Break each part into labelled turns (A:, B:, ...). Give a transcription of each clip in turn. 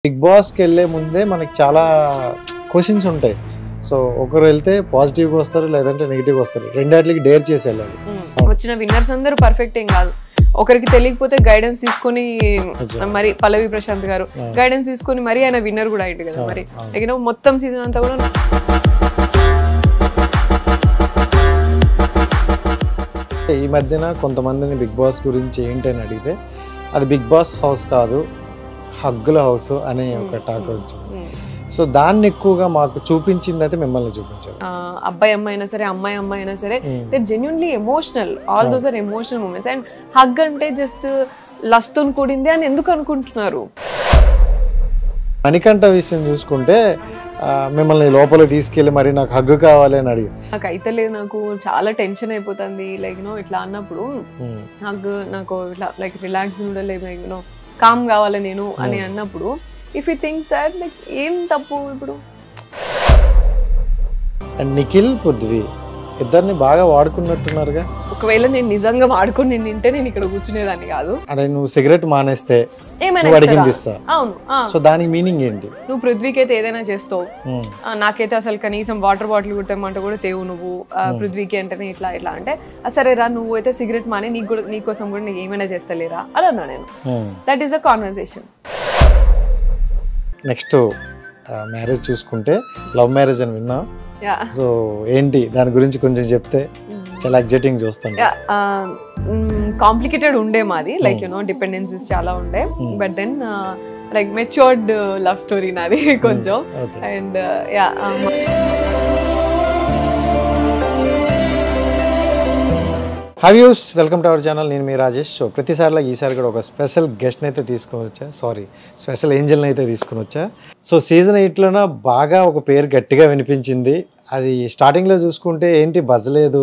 A: Big బాస్కి వెళ్ళే ముందే మనకి చాలా క్వశ్చన్స్ ఉంటాయి. సో ఒకరు వెళ్తే పాజిటివ్గా వస్తారు, లేదంటే నెగిటివ్గా వస్తారు. రెండాటికి డేర్ చేసి వెళ్ళాలి.
B: వచ్చిన విన్నర్స్ అందరూ పర్ఫెక్ట్ ఏం కాదు. ఒకరికి తెలియకపోతే గైడెన్స్ తీసుకొని, మరి పల్లవి ప్రశాంత్ గారు గైడెన్స్ తీసుకొని మరి ఆయన విన్నర్ కూడా అయ్యింది కదా. మరి మొత్తం సీజన్ అంతా కూడా
A: ఈ మధ్యన కొంతమందిని బిగ్ బాస్ గురించి ఏంటని అడిగితే అది బిగ్ బాస్ హౌస్ కాదు, హగ్గుల హౌస్ అనే ఒక టాక్ వచ్చింది. సో దాన్ని ఎక్కువగా మాకు చూపించింది అయితే మిమ్మల్ని చూపించారు.
B: అబ్బాయి అమ్మాయి అయినా సరే, అమ్మాయి అమ్మాయి అయినా సరే, they genuinely emotional. All those are emotional moments. And hug అంటే జస్ట్ లస్ట్ తో కూడింది అని ఎందుకు అనుకుంటున్నారు?
A: మణికంఠ విషయం చూసుకుంటే మిమ్మల్ని లోపలికి తీసుకెళ్ళి మరి నాకు హగ్గు కావాలి అని అడిగి,
B: నాకు అయితే లేదు, నాకు చాలా టెన్షన్ అయిపోతుంది లైక్ ఇట్లా అన్నప్పుడు హగ్ నాకు ఇట్లా లైక్ రిలాక్స్ ఉండలేదు, లైక్ కామ్ కావాలి నేను అని అన్నప్పుడు if you thinks that like ఏం తప్పు ఇప్పుడు?
A: అండ్ నిఖిల్, పృథ్వీ ఇద్దరిని బాగా వాడుకున్నట్టున్నారుగా.
B: ఒకవేళ నేను నిజంగా వాడుకొని నింటే నేను ఇక్కడ కూర్చునేదాన్ని కాదు.
A: అంటే నువ్వు సిగరెట్ మానేస్తే
B: ఏమైనా
A: అడిగింది ఇస్తా.
B: అవును.
A: సో దానికి మీనింగ్ ఏంటి?
B: నువ్వు పృథ్వీకి అయితే ఏదైనా చేస్తావు, నాకైతే అసలు కనీసం వాటర్ బాటిల్ కుట్టమంటే కూడా తేవు నువ్వు. పృథ్వీకి అంటేనే ఇట్లా ఇట్లా అంటే సరే రా, నువ్వు అయితే సిగరెట్ మానే, నీకు కూడా నీకోసం కూడా నీకు ఏమైనా చేస్తలేరా అలా అన్నా నేను. That is a conversation.
A: Next marriage చూసుకుంటే లవ్ మ్యారేజ్ అని విన్నా. సో ఏంటి దాని గురించి కొంచెం చెప్తే చాలా ఎగ్జైటింగ్ చూస్తాను.
B: కాంప్లికేటెడ్ ఉండే మాది, లైక్ డిపెండెన్సీస్ చాలా ఉండే. But then like matured love story నాది కొంచెం. And
A: hi views, welcome to our channel. నేను మీ రాజేష్. సో ప్రతిసారిలో ఈసారి కూడా ఒక స్పెషల్ గెస్ట్ని అయితే తీసుకొని వచ్చా, స్పెషల్ ఏంజల్ని అయితే తీసుకొని వచ్చా. సో సీజన్ 8లోన బాగా ఒక పేరు గట్టిగా వినిపించింది. అది స్టార్టింగ్లో చూసుకుంటే ఏంటి బజ్ లేదు,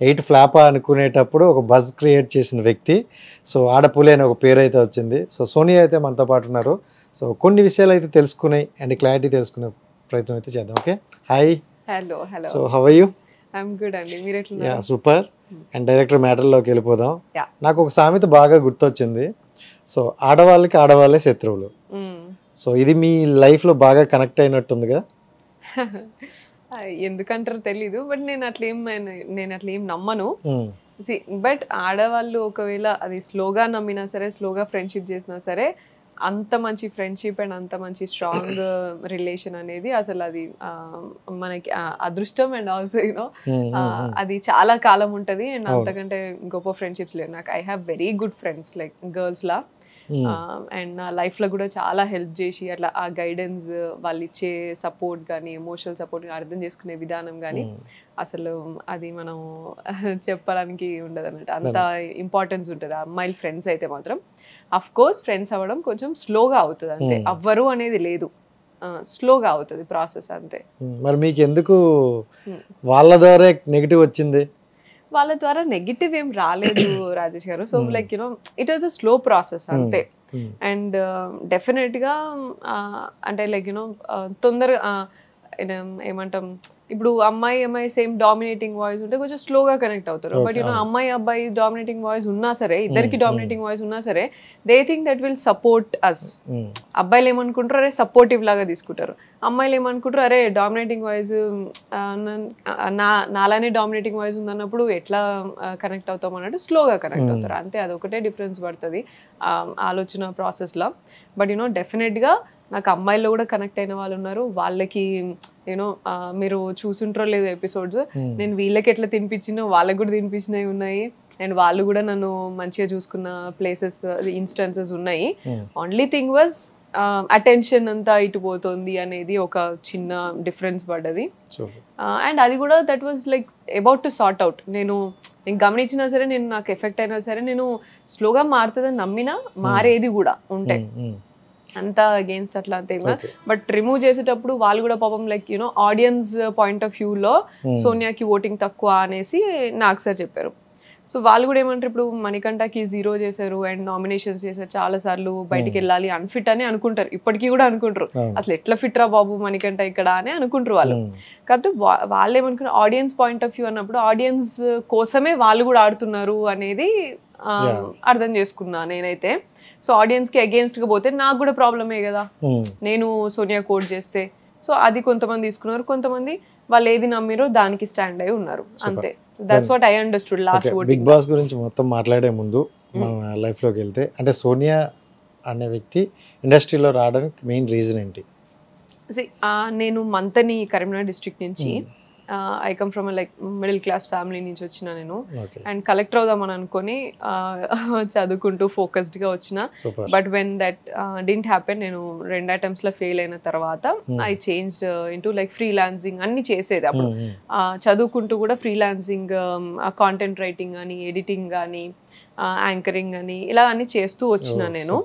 A: 8 ఫ్లాపా అనుకునేటప్పుడు ఒక బజ్ క్రియేట్ చేసిన వ్యక్తి. సో ఆడపులి అనే ఒక పేరు అయితే వచ్చింది. సో సోనియా అయితే మనతో పాటు ఉన్నారు. సో కొన్ని విషయాలు అయితే తెలుసుకునే అండ్ క్లారిటీ తెలుసుకునే ప్రయత్నం అయితే చేద్దాం. Okay, hi.
B: Hello.
A: So how are you?
B: I'm good అండి, మీరు ఎట్లా?
A: Yeah, super. అండ్ డైరెక్టర్ మ్యాటర్లోకి వెళ్ళిపోదాం. నాకు ఒక సామెత బాగా గుర్తొచ్చింది. సో ఆడవాళ్ళకి ఆడవాళ్ళే శత్రువులు. సో ఇది మీ లైఫ్లో బాగా కనెక్ట్ అయినట్టుంది కదా?
B: ఎందుకంటారో తెలీదు, బట్ నేను అట్లా ఏం నమ్మను. బట్ ఆడవాళ్ళు ఒకవేళ అది స్లోగా నమ్మినా సరే, స్లోగా ఫ్రెండ్షిప్ చేసినా సరే, అంత మంచి ఫ్రెండ్షిప్ అండ్ అంత మంచి స్ట్రాంగ్ రిలేషన్ అనేది అసలు అది మనకి అదృష్టం. అండ్ ఆల్సో అది చాలా కాలం ఉంటుంది. అండ్ అంతకంటే గొప్ప ఫ్రెండ్షిప్స్ లేవు నాకు. I have very good friends like girls law. And నా లైఫ్లో కూడా చాలా హెల్ప్ చేసి అట్లా ఆ గైడెన్స్, వాళ్ళు ఇచ్చే సపోర్ట్ కానీ, ఎమోషనల్ సపోర్ట్ అర్థం చేసుకునే విధానం కానీ అసలు అది మనం చెప్పడానికి ఉండదు అన్నట్టు. అంత ఇంపార్టెన్స్ ఉంటుంది అమ్మాయిల ఫ్రెండ్స్ అయితే మాత్రం. అఫ్ కోర్స్ ఫ్రెండ్స్ అవ్వడం కొంచెం స్లోగా అవుతుంది అంతే, అవ్వరు అనేది లేదు, స్లోగా అవుతుంది ప్రాసెస్ అంతే.
A: మరి మీకు ఎందుకు వాళ్ళ ద్వారా నెగిటివ్ వచ్చింది?
B: వాళ్ళ ద్వారా నెగిటివ్ ఏం రాలేదు రాజేష్ గారు. So like it was a slow process అంతే. అండ్ డెఫినెట్గా అంటే లైక్ తొందరగా ఏమంటాం, ఇప్పుడు అమ్మాయి సేమ్ డామినేటింగ్ వాయిస్ ఉంటే కొంచెం స్లోగా కనెక్ట్ అవుతారు. బట్ అమ్మాయి అబ్బాయి డామినేటింగ్ వాయిస్ ఉన్నా సరే, ఇద్దరికి డామినేటింగ్ వాయిస్ ఉన్నా సరే, they think that will support us. అబ్బాయిలు ఏమనుకుంటారు, అరే సపోర్టివ్ లాగా తీసుకుంటారు. అమ్మాయిలు ఏమనుకుంటారు, అరే డామినేటింగ్ వాయిస్ నాలానే డామినేటింగ్ వాయిస్ ఉందన్నప్పుడు ఎట్లా కనెక్ట్ అవుతాం అన్నట్టు స్లోగా కనెక్ట్ అవుతారు అంతే. అదొకటే డిఫరెన్స్ పడుతుంది ఆలోచన ప్రాసెస్లో. బట్ డెఫినెట్గా నాకు అమ్మాయిల్లో కూడా కనెక్ట్ అయిన వాళ్ళు ఉన్నారు. వాళ్ళకి మీరు చూసుంటారో లేదు ఎపిసోడ్స్, నేను వీళ్ళకి ఎట్లా తినిపించినో వాళ్ళకి కూడా తినిపించినవి ఉన్నాయి. అండ్ వాళ్ళు కూడా నన్ను మంచిగా చూసుకున్న ప్లేసెస్, ఇన్స్టెన్సెస్ ఉన్నాయి. ఓన్లీ థింగ్ వాజ్ అటెన్షన్ అంతా ఇటు పోతుంది అనేది ఒక చిన్న డిఫరెన్స్ పడ్డది. అండ్ అది కూడా that was like about to sort out. నేను గమనించినా సరే, నేను నాకు ఎఫెక్ట్ అయినా సరే, నేను స్లోగా మారుతుందని నమ్మినా మారేది కూడా ఉంటాయి అంతా అగేన్స్ట్ అట్లా అంతే. బట్ రిమూవ్ చేసేటప్పుడు వాళ్ళు కూడా పాపం లైక్ ఆడియన్స్ పాయింట్ ఆఫ్ వ్యూలో సోనియాకి ఓటింగ్ తక్కువ అనేసి నాకు సార్ చెప్పారు. సో వాళ్ళు కూడా ఏమంటారు, ఇప్పుడు మణికంఠకి 0 చేశారు అండ్ నామినేషన్స్ చేశారు, చాలా సార్లు బయటికి వెళ్ళాలి, అన్ఫిట్ అని అనుకుంటారు, ఇప్పటికీ కూడా అనుకుంటారు. అసలు ఎట్లా ఫిట్ రా బాబు మణికంఠ ఇక్కడ అని అనుకుంటారు వాళ్ళు. కాబట్టి వాళ్ళు ఏమనుకున్నారు, ఆడియన్స్ పాయింట్ ఆఫ్ వ్యూ అన్నప్పుడు ఆడియన్స్ కోసమే వాళ్ళు కూడా ఆడుతున్నారు అనేది అర్థం చేసుకున్నా నేనైతే. సో ఆడియన్స్కి అగేన్స్ట్గా పోతే నాకు కూడా ప్రాబ్లమే కదా, నేను సోనియా కోట్ చేస్తే. సో అది కొంతమంది తీసుకున్నారు, కొంతమంది వాళ్ళు ఏది నమ్మిరో దానికి స్టాండ్ అయి ఉన్నారు, అంతే. That's what I understood last voting.
A: Bigg Boss గురించి మొత్తం మాట్లాడే ముందు మన లైఫ్లోకి వెళ్తే, అంటే సోనియా అనే వ్యక్తి ఇండస్ట్రీలో రావడానికి మెయిన్ రీజన్ ఏంటి?
B: నేను మంతని కరీంనగర్ డిస్ట్రిక్ట్ నుంచి, I come from like middle class family నుంచి వచ్చిన నేను. అండ్ కలెక్టర్ అవుదామని అనుకొని చదువుకుంటూ ఫోకస్డ్గా వచ్చిన. But when that didn't happen, నేను 2 అటెంప్ట్స్లో ఫెయిల్ అయిన తర్వాత I changed into like freelancing అన్ని చేసేది అప్పుడు. చదువుకుంటూ కూడా ఫ్రీలాన్సింగ్, కాంటెంట్ రైటింగ్ అని, ఎడిటింగ్ కానీ, యాంకరింగ్ అని ఇలా అన్ని చేస్తూ వచ్చిన నేను.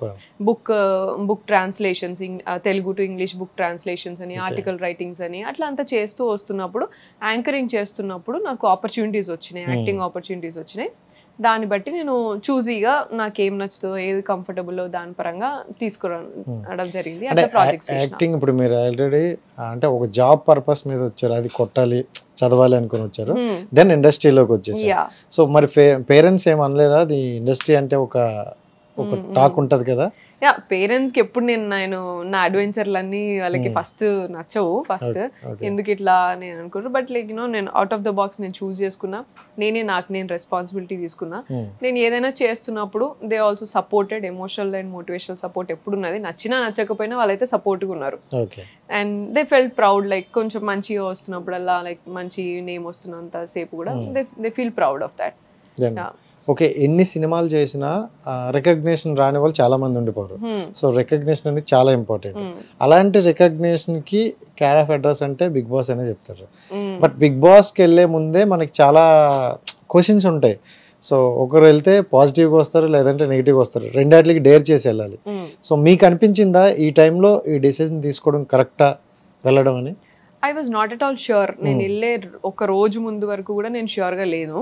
B: Book translations, Telugu to English book translations అని, ఆర్టికల్ రైటింగ్స్ అని అట్లా అంతా చేస్తూ వస్తున్నప్పుడు, యాంకరింగ్ చేస్తున్నప్పుడు నాకు ఆపర్చునిటీస్ వచ్చినాయి, యాక్టింగ్ ఆపర్చునిటీస్ వచ్చినాయి. దాన్ని బట్టి నేను చూజీగా నాకేం నచ్చుతో, ఏది కంఫర్టబుల్ దాని పరంగా తీసుకురావడం జరిగింది. అంటే ప్రాజెక్ట్స్
A: యాక్టింగ్ ఇప్పుడు మీరు ఆల్రెడీ అంటే ఒక జాబ్ పర్పస్ మీద వచ్చారు, అది కొట్టాలి చదవాలి అనుకుని వచ్చారు, దెన్ ఇండస్ట్రీలోకి వచ్చేసారు. సో మరి పేరెంట్స్ ఏం అనలేదా? అది ఇండస్ట్రీ అంటే ఒక టాక్ ఉంటది కదా.
B: పేరెంట్స్కి ఎప్పుడు నేను నా అడ్వెంచర్లన్నీ వాళ్ళకి ఫస్ట్ నచ్చవు, ఫస్ట్ ఎందుకు ఇట్లా నేను అనుకుంటారు. బట్ లైక్ నేను అవుట్ ఆఫ్ ద బాక్స్ నేను చూస్ చేసుకున్నా, నాకు నేను రెస్పాన్సిబిలిటీ తీసుకున్నా. నేను ఏదైనా చేస్తున్నప్పుడు they also supported, emotional and motivational support ఎప్పుడు ఉన్నది. నచ్చినా నచ్చకపోయినా వాళ్ళైతే సపోర్ట్గా ఉన్నారు. And they felt proud, like కొంచెం మంచిగా వస్తున్నప్పుడల్లా, లైక్ మంచి నేమ్ వస్తున్నంత సేపు కూడా they feel proud of that.
A: Okay, ఎన్ని సినిమాలు చేసినా రికగ్నిషన్ రాని వాళ్ళు చాలా మంది ఉండిపోరు. సో రికగ్నిషన్ అనేది చాలా ఇంపార్టెంట్. అలాంటి రికగ్నిషన్ కి కేర్ ఆఫ్ అడ్రస్ అంటే బిగ్ బాస్ అనే చెప్తారు. బట్ బిగ్ బాస్కి వెళ్ళే ముందే మనకి చాలా క్వశ్చన్స్ ఉంటాయి. సో ఒకరు వెళ్తే పాజిటివ్గా వస్తారు, లేదంటే నెగిటివ్గా వస్తారు, రెండాటికి డేర్ చేసి వెళ్ళాలి. సో మీకు అనిపించిందా ఈ టైంలో ఈ డెసిషన్ తీసుకోవడం కరెక్టా వెళ్ళడం అని?
B: I was not at all sure. నేను వెళ్ళే ఒక రోజు ముందు వరకు కూడా నేను ష్యూర్గా లేను.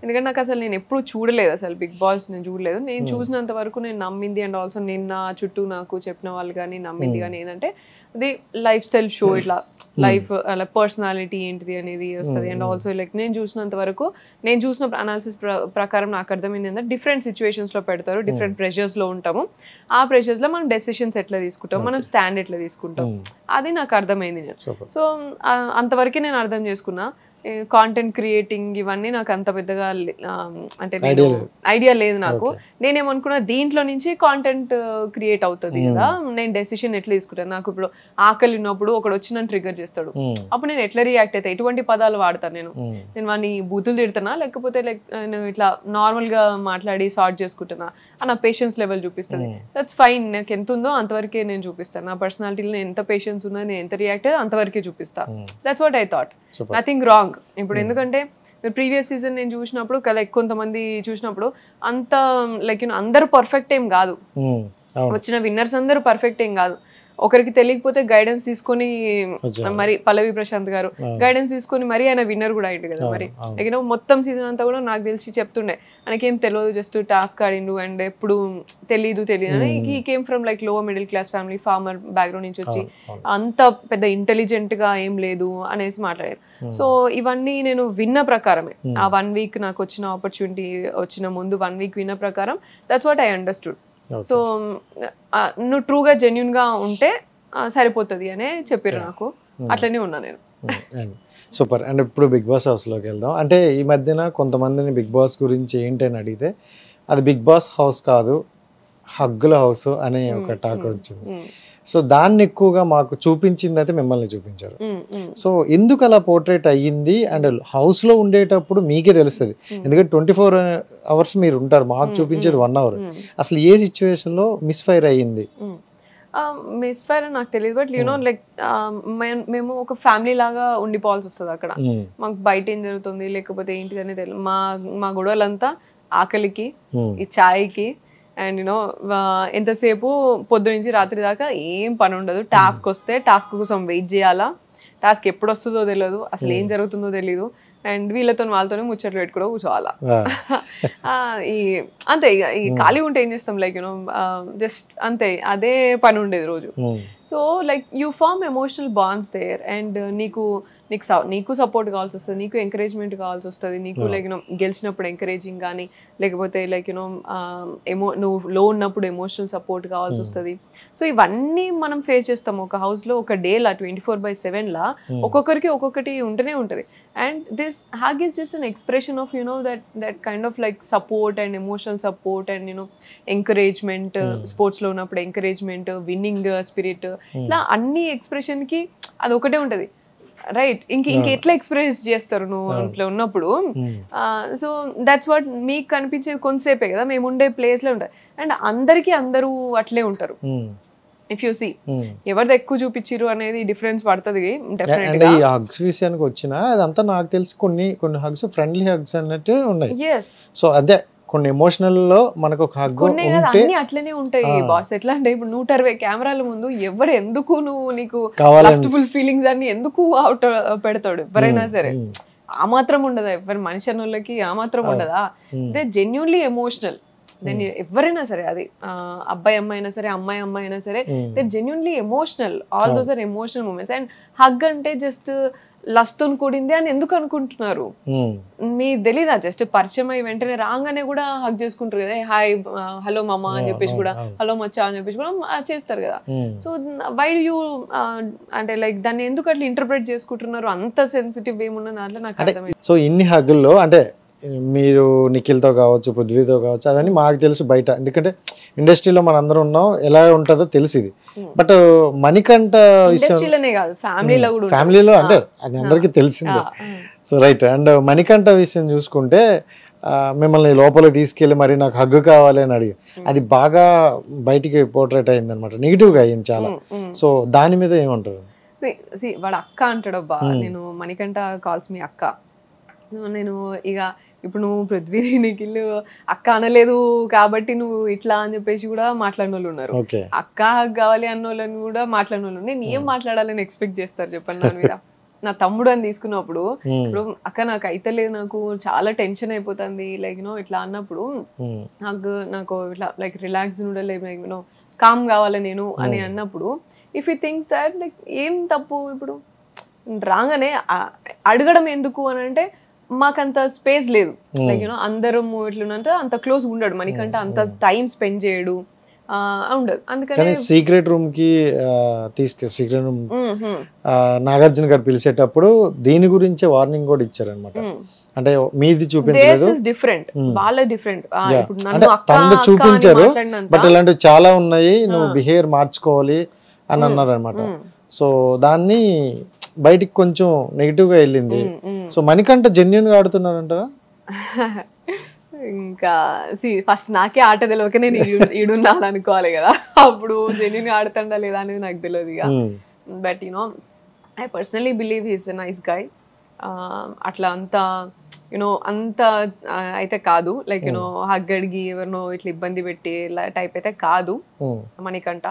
B: ఎందుకంటే నాకు అసలు నేను ఎప్పుడు చూడలేదు, అసలు బిగ్ బాస్ నేను చూడలేదు. నేను చూసినంత వరకు నేను నమ్మింది, అండ్ ఆల్సో నేను నా చుట్టూ నాకు చెప్పిన వాళ్ళు కానీ నమ్మింది కానీ ఏంటంటే అది లైఫ్ స్టైల్ షో, ఇట్లా లైఫ్ అలా పర్సనాలిటీ ఏంటిది అనేది వస్తుంది. అండ్ ఆల్సో లైక్ నేను చూసినంత వరకు, నేను చూసిన అనాలిసిస్ ప్రకారం నాకు అర్థమైంది ఏంటంటే డిఫరెంట్ సిచ్యువేషన్స్లో పెడతారు, డిఫరెంట్ ప్రెషర్స్లో ఉంటాము. ఆ ప్రెషర్స్లో మనం డెసిషన్స్ ఎట్లా తీసుకుంటాం, మనం స్టాండ్ ఎట్లా తీసుకుంటాం, అది నాకు అర్థమైంది. సో అంతవరకే నేను అర్థం చేసుకున్నా. కాంటెంట్ క్రియేటింగ్ ఇవన్నీ నాకు అంత పెద్దగా అంటే ఐడియా లేదు నాకు. నేనేమనుకున్నా దీంట్లో నుంచి కాంటెంట్ క్రియేట్ అవుతుంది కదా, నేను డెసిషన్ ఎట్లా తీసుకుంటాను. నాకు ఇప్పుడు ఆకలి ఉన్నప్పుడు ఒకడు వచ్చి నన్ను ట్రిగర్ చేస్తాడు, అప్పుడు నేను ఎట్లా రియాక్ట్ అవుతా, ఎటువంటి పదాలు వాడతాను, నేను వాడిని బూతులు తిడతానా, లేకపోతే లైక్ నేను ఇట్లా నార్మల్గా మాట్లాడి సార్ట్ చేసుకుంటున్నా, నా పేషెన్స్ లెవెల్ చూపిస్తుంది. దట్స్ ఫైన్, నాకు ఎంత ఉందో అంతవరకే నేను చూపిస్తాను. నా పర్సనాలిటీలో ఎంత పేషెన్స్ ఉందో, నేను ఎంత రియాక్ట్ అయ్యో అంతవరకే చూపిస్తాను. That's what I thought, nothing wrong. ఇప్పుడు ఎందుకంటే ప్రీవియస్ సీజన్ నేను చూసినప్పుడు లైక్ కొంతమంది చూసినప్పుడు అంత లైక్ అందరూ పర్ఫెక్ట్ ఏం కాదు, వచ్చిన విన్నర్స్ అందరూ పర్ఫెక్ట్ ఏం కాదు. ఒకరికి తెలియకపోతే గైడెన్స్ తీసుకొని, మరి పల్లవి ప్రశాంత్ గారు గైడెన్స్ తీసుకొని మరి ఆయన విన్నర్ కూడా అయ్యింది కదా. మరి మొత్తం సీజన్ అంతా కూడా నాకు తెలిసి చెప్తుండే ఆయనకేం తెలియదు, జస్ట్ టాస్క్ ఆడిండు అండ్ ఎప్పుడు తెలియదు అని. He came from like lower middle class family, farmer background నుంచి వచ్చి అంత పెద్ద ఇంటెలిజెంట్ గా ఏం లేదు అనేసి మాట్లాడారు. సో ఇవన్నీ నేను విన్న ప్రకారమే, ఆ 1 వీక్ నాకు వచ్చిన ఆపర్చునిటీ వచ్చిన ముందు 1 వీక్ విన్న ప్రకారం that's what I understood. So నువ్వు ట్రూగా జెన్యున్ గా ఉంటే సరిపోతుంది అనే చెప్పారు నాకు, అట్లనే ఉన్నా నేను.
A: సూపర్. అండ్ ఇప్పుడు బిగ్ బాస్ హౌస్లోకి వెళ్దాం. అంటే ఈ మధ్యన కొంతమందిని బిగ్ బాస్ గురించి ఏంటని అడిగితే అది బిగ్ బాస్ హౌస్ కాదు, హగ్గుల హౌస్ అనే ఒక టాక్ వచ్చింది. సో దాన్ని ఎక్కువగా మాకు చూపించింది అయితే మిమ్మల్ని చూపించారు. సో ఎందుకు అలా పోర్ట్రేట్ అయ్యింది? అండ్ హౌస్లో ఉండేటప్పుడు మీకే తెలుస్తుంది, ఎందుకంటే 24 hours మీరు ఉంటారు, మాకు చూపించేది 1 hour. అసలు ఏ సిచ్యువేషన్లో మిస్ఫైర్ అయ్యింది?
B: మిస్ఫైర్ నాకు తెలియదు, బట్ యూనో లైక్ మేము ఒక ఫ్యామిలీ లాగా ఉండిపోవాల్సి వస్తుంది అక్కడ. మాకు బయట ఏం జరుగుతుంది లేకపోతే ఏంటిది అనేది తెలియదు. మా గొడవలంతా ఆకలికి, ఈ ఛాయ్కి, అండ్ యూనో ఎంతసేపు పొద్దు నుంచి రాత్రి దాకా ఏం పని ఉండదు. టాస్క్ వస్తే టాస్క్ కోసం వెయిట్ చేయాలా, టాస్క్ ఎప్పుడు వస్తుందో తెలియదు, అసలు ఏం జరుగుతుందో తెలియదు. అండ్ వీళ్ళతో వాళ్ళతోనే ముచ్చట్లు పెట్టుకుని కూర్చోవాలా. అంతే, ఇక ఈ ఖాళీ ఉంటే ఏం చేస్తాం, లైక్ యూనో జస్ట్ అంతే, అదే పని ఉండేది రోజు. So like you form emotional bonds there. And నీకు నీకు సపోర్ట్ కావాల్సి వస్తుంది, నీకు ఎంకరేజ్మెంట్ కావాల్సి వస్తుంది, నీకు లైక్ గెలిచినప్పుడు ఎంకరేజింగ్ కానీ లేకపోతే లైక్ నువ్వు లో ఉన్నప్పుడు ఎమోషనల్ సపోర్ట్ కావాల్సి వస్తుంది. సో ఇవన్నీ మనం ఫేస్ చేస్తాం ఒక హౌస్ లో. ఒక డే లా 24/7 లా ఒక్కొక్కరికి ఒక్కొక్కటి ఉంటూనే ఉంటది. And this hug is just an expression of that kind of like support and emotional support and encouragement. Sports లో ఉన్నప్పుడు ఎంకరేజ్మెంట్, విన్నింగ్ స్పిరిట్, ఇలా అన్ని ఎక్స్ప్రెషన్ కి అది ఒకటే ఉంటది, రైట్? ఎట్లా ఎక్స్ప్రెస్ చేస్తారు నువ్వు ఇంట్లో ఉన్నప్పుడు? సో దట్స్ వాట్ మీకు కనిపించేది కొంతసేపే కదా, మేము ఉండే ప్లేస్ లో ఉంటాయి. అండ్ అందరూ అట్లే ఉంటారు. ఇఫ్ యూ సీ ఎవరిది ఎక్కువ చూపించారు అనేది డిఫరెన్స్ పడుతుంది డెఫినెట్ గా.
A: ఈ హగ్స్ విషయానికి వచ్చిన అదంతా నాకు తెలిసి కొన్ని హగ్స్ ఫ్రెండ్లీ హగ్స్ అన్నట్టు ఉన్నాయి. సో అదే కొన్ని ఎమోషనల్ లో మనకు ఒక హగ్ ఉంటే
B: అట్లనే ఉంటాయి బాస్. ఎట్లా అంటే ఇప్పుడు 160 కెమెరాల ముందు ఎవరు ఎందుకు నీకు ఫుల్ ఫీలింగ్స్ అన్ని ఎందుకు అవుట్ పెడతాడు ఎవరైనా సరే? ఆ మాత్రం ఉండదా ఎవరి మనిషి అన్నోళ్ళకి? ఆ మాత్రం ఉండదా? They genuinely emotional. దెన్ ఎవరైనా సరే, అది అబ్బాయి అమ్మాయి అయినా సరే, అమ్మాయి అయినా సరే, they genuinely emotional. All those are emotional moments. And hug అంటే జస్ట్ లస్ట్ తో కూడింది అని ఎందుకు అనుకుంటున్నారు? మీకు తెలీదా? జస్ట్ పరిచయం అయ్యి వెంటనే రాగానే కూడా హగ్ చేసుకుంటారు కదా, హాయ్ హలో మామ అని చెప్పేసి కూడా, హలో మచ్చా అని చెప్పేసి కూడా చేస్తారు కదా. సో వై యూ అంటే లైక్ దాన్ని ఎందుకు అట్లా ఇంటర్ప్రెట్ చేసుకుంటున్నారు? అంత సెన్సిటివ్ ఏమున్న దాంట్లో నాకు అర్థమైంది.
A: సో ఇన్ని హగ్గుల్లో అంటే మీరు నిఖిల్తో కావచ్చు, పృథ్వీతో కావచ్చు, అవన్నీ మాకు తెలుసు బయట, ఎందుకంటే ఇండస్ట్రీలో మన అందరం ఉన్నాం, ఎలా ఉంటుందో తెలుసు ఇది. బట్ మణికంఠ ఫ్యామిలీలో అంటే అది అందరికీ తెలిసిందే. So right. అండ్ మణికంఠ విషయం చూసుకుంటే మిమ్మల్ని లోపలికి తీసుకెళ్ళి మరి నాకు హగ్గు కావాలి అని అడిగి అది బాగా బయటికి పోర్ట్రేట్ అయింది అనమాట, నెగిటివ్గా అయింది చాలా. సో దాని మీద ఏమంటారు?
B: వాడు అక్క అంటాడబ్బా, నేను మణికంఠ కాల్స్ మీ అక్క. నేను ఇక ఇప్పుడు నువ్వు పృథ్వీ నిఖిల్ అక్క అనలేదు కాబట్టి నువ్వు ఇట్లా అని చెప్పేసి కూడా మాట్లాడిన వాళ్ళు ఉన్నారు. అక్క కావాలి అన్న వాళ్ళని కూడా మాట్లాడిన వాళ్ళు. నేను ఏం మాట్లాడాలని ఎక్స్పెక్ట్ చేస్తారు చెప్పండి నా మీద? నా తమ్ముడు అని తీసుకున్నప్పుడు ఇప్పుడు అక్క నాకు అయితే లేదు, నాకు చాలా టెన్షన్ అయిపోతుంది లైక్ ఇట్లా అన్నప్పుడు నాకు ఇట్లా లైక్ రిలాక్స్ లైక్ కామ్ కావాలి నేను అని అన్నప్పుడు, if you thinks that like ఏం తప్పు ఇప్పుడు రాగానే అడగడం ఎందుకు అని అంటే, మాకంత స్పేస్ లేదు లైక్ అందరం ఇట్లున్నంటే అంత క్లోజ్ ఉండడు మనకంటే, అంత టైం స్పెండ్ చేయడు ఉండదు. అందుకని
A: సీక్రెట్ రూమ్ కి సీక్రెట్ రూమ్ నాగార్జున గారు పిలిచేటప్పుడు దీని గురించే వార్నింగ్ కూడా ఇచ్చారనమాట. అంటే మీది చూపించలేదు,
B: డిఫరెంట్ వాళ్ళ డిఫరెంట్
A: తనది చూపించారు, బట్ ఇలాంటివి చాలా ఉన్నాయి, నువ్వు బిహేవియర్ మార్చుకోవాలి అని అన్నారు అనమాట. సో దాన్ని బయటికి కొంచెం నెగిటివ్ గా వెళ్ళింది. సో మణికంఠ జెన్యున్ గా ఆడుతున్నారంటారా?
B: ఇంకా ఫస్ట్ నాకే ఆట తెలియక నేను ఈడున్నాను అనుకోవాలి కదా, అప్పుడు జెన్యున్ గా ఆడుతుండా లేదా అనేది నాకు తెలియదు ఇక. But I personally believe he's a nice guy. అట్లా అంత అంత అయితే కాదు లైక్ హగ్ అడిగి ఎవరినో ఇట్లా ఇబ్బంది పెట్టి టైప్ అయితే కాదు మణికంఠ.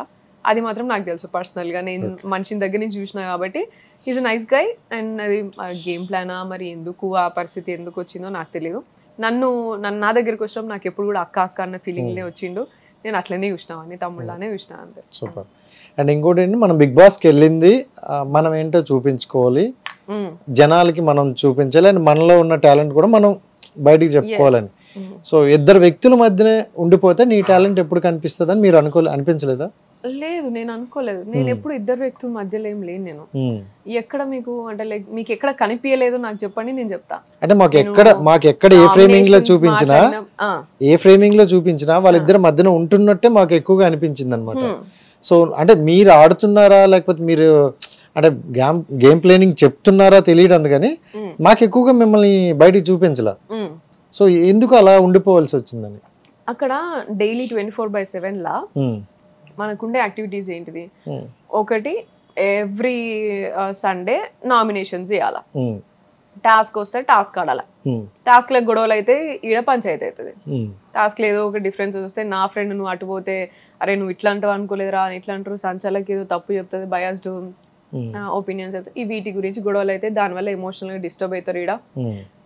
B: అది మాత్రం నాకు తెలుసు పర్సనల్ గా, నేను మనిషిని దగ్గర నుంచి చూసినా కాబట్టి. Is a nice guy. And అది గేమ్ ప్లానా మరి ఎందుకు ఆ పరిస్థితి ఎందుకు వచ్చిందో నాకు తెలియదు. నా దగ్గరికి వచ్చినప్పుడు నాకు ఎప్పుడు కూడా అక్క అన్న ఫీలింగ్లే వచ్చిండు. నేను అట్లనే చూసినామని తమ్ముళ్ళనే చూసినా అంతే.
A: సూపర్. అండ్ ఇంకోటి ఏంటి, మనం బిగ్ బాస్కి వెళ్ళింది మనం ఏంటో చూపించుకోవాలి, జనాలకి మనం చూపించాలి, అండ్ మనలో ఉన్న టాలెంట్ కూడా మనం బయటికి చెప్పుకోవాలని. సో ఇద్దరు వ్యక్తుల మధ్యనే ఉండిపోతే నీ టాలెంట్ ఎప్పుడు కనిపిస్తుంది అని మీరు అనిపించలేదా?
B: లేదు, నేను అనుకోలేదు. నేను ఎప్పుడు ఇద్దరు వ్యక్తుల మధ్యలో ఏం లేను. నేను ఎక్కడ మీకు అంటే లైక్ మీకు ఎక్కడ కనిపించలేదు నాకు చెప్పండి, నేను చెప్తా.
A: అంటే మాకు ఎక్కడ ఏ ఫ్రేమింగ్ లో చూపించినా వాళ్ళిద్దరి మధ్యన ఉంటున్నట్టే మాకు ఎక్కువగా అనిపించింది అనమాట. సో అంటే మీరు ఆడుతున్నారా లేకపోతే మీరు అంటే గేమ్ ప్లానింగ్ చెప్తున్నారా తెలియదు, అందుకని మాకు ఎక్కువగా మిమ్మల్ని బయటికి చూపించలా. సో ఎందుకు అలా ఉండిపోవాల్సి వచ్చిందని?
B: అక్కడ డైలీ 24/7 లా మనకుండే యాక్టివిటీస్ ఏంటిది? ఒకటి ఎవ్రీ సండే నామినేషన్స్ చేయాలా, టాస్క్ వస్తే టాస్క్ ఆడాలి. టాస్క్ లో గొడవలు అయితే ఈడ పంచాయతీ అవుతుంది. టాస్క్ లో ఏదో ఒక డిఫరెన్స్ వస్తే నా ఫ్రెండ్ నువ్వు అటు పోతే అరే నువ్వు ఇట్లా అంటావు అనుకోలేదురా అని ఇట్లా అంటారు, సంచాలకి ఏదో తప్పు చెప్తుంది, బయాస్డ్ ఒపీనియన్స్ అయితే ఈ వీటి గురించి గొడవలు అయితే దానివల్ల ఎమోషనల్ గా డిస్టర్బ్ అవుతారు. ఈడ